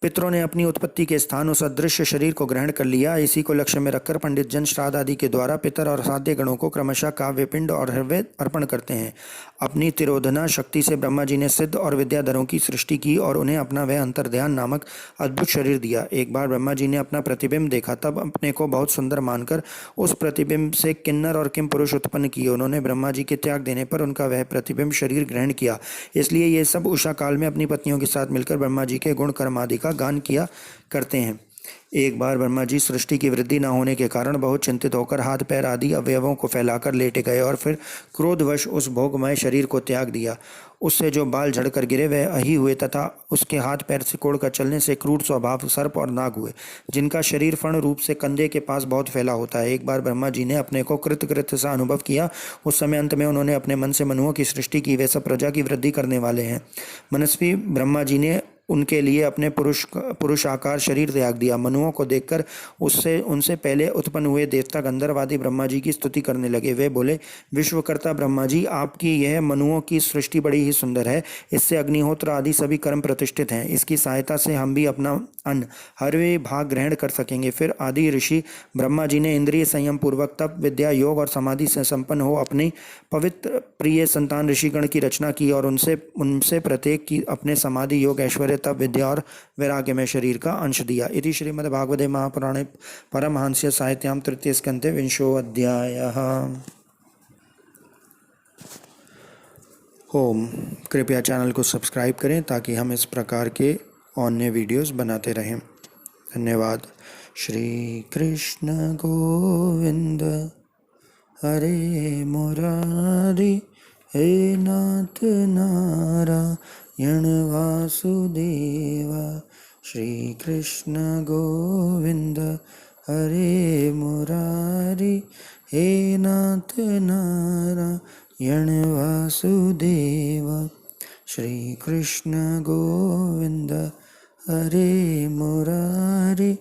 Speaker 1: पितरों ने अपनी उत्पत्ति के स्थान उस अदृश्य शरीर को ग्रहण कर लिया। इसी को लक्ष्य में रखकर पंडित जन श्राद्ध आदि के द्वारा पितर और साध्य गणों को क्रमशः काव्य पिंड और हव्य अर्पण करते हैं। अपनी तिरोधना शक्ति से ब्रह्मा जी ने सिद्ध और विद्याधरों की सृष्टि की और उन्हें अपना वह अंतर्ध्यान नामक अद्भुत शरीर दिया। एक बार ब्रह्मा जी ने अपना प्रतिबिंब देखा, तब अपने को बहुत सुंदर मानकर उस प्रतिबिंब से किन्नर और किम पुरुष उत्पन्न किए। उन्होंने ब्रह्मा जी के त्याग देने पर उनका वह प्रतिबिंब शरीर ग्रहण किया। इसलिए ये सब उषा काल में अपनी पत्नियों के साथ मिलकर ब्रह्मा जी के गुण कर्म आदि का गान किया करते हैं। एक बार ब्रह्मा जी सृष्टि की वृद्धि न होने के कारण बहुत चिंतित होकर हाथ पैर आदि अवयवों को फैलाकर लेटे गए और फिर क्रोधवश उस भोगमय शरीर को त्याग दिया। उससे जो बाल झड़कर गिरे वह अही हुए तथा उसके हाथ पैर सिकोड़ कर चलने से क्रूर स्वभाव सर्प और नाग हुए, जिनका शरीर फण रूप से कंधे के पास बहुत फैला होता है। एक बार ब्रह्मा जी ने अपने को कृतकृत्य सा अनुभव किया। उस समय अंत में उन्होंने अपने मन से मनुओं की सृष्टि की। वे सब प्रजा की वृद्धि करने वाले हैं। मनस्वी ब्रह्मा जी ने उनके लिए अपने पुरुषाकार शरीर त्याग दिया। मनुओं को देखकर उनसे पहले उत्पन्न हुए देवता गंधर्वादी ब्रह्मा जी की स्तुति करने लगे। वे बोले, विश्वकर्ता ब्रह्मा जी, आपकी यह मनुओं की सृष्टि बड़ी ही सुंदर है। इससे अग्निहोत्र आदि सभी कर्म प्रतिष्ठित हैं। इसकी सहायता से हम भी अपना अन्न हर वे भाग ग्रहण कर सकेंगे। फिर आदि ऋषि ब्रह्मा जी ने इंद्रिय संयम पूर्वक तप विद्या योग और समाधि से संपन्न हो अपनी पवित्र प्रिय संतान ऋषिगण की रचना की और उनसे प्रत्येक की अपने समाधि योग ऐश्वर्य तप विद्या और वैराग्य में शरीर का अंश दिया। इति श्रीमद्भागवते महापुराणे परमहंस्य साहित्याम तृतीय स्कन्धे विंशो अध्यायः। ओम। कृपया चैनल को सब्सक्राइब करें ताकि हम इस प्रकार के अन्य वीडियोस बनाते रहें। धन्यवाद। श्री कृष्ण गोविंद हरे मुरारी, हे नाथ नारायण वासुदेव। श्री कृष्ण गोविंद हरे मुरारी, हे नाथ नारायण वासुदेव। श्री कृष्ण गोविंद हरे मुरारी,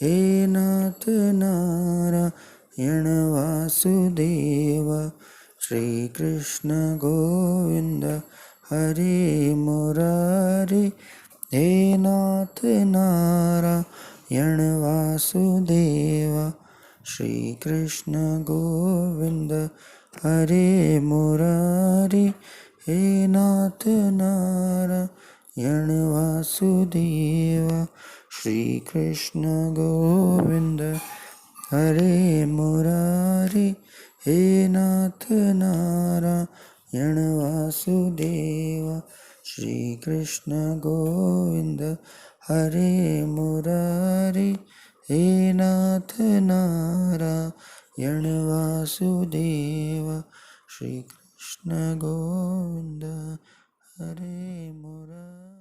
Speaker 1: हे नाथ नारायण वासुदेव। श्री कृष्ण गोविंद हरे मुरारी, हे नाथ नारायण वासुदेव। श्री कृष्ण गोविंद हरे मुरारी, हे नाथ नारायण वासुदेव। श्री कृष्ण गोविंद हरे मुरारी, हे नाथ नारायण वासुदेव। श्री कृष्ण गोविंद हरे मुरारी, हे नाथ नारायण वासुदेव। श्री कृष्ण गोविंद हरे मुरारी।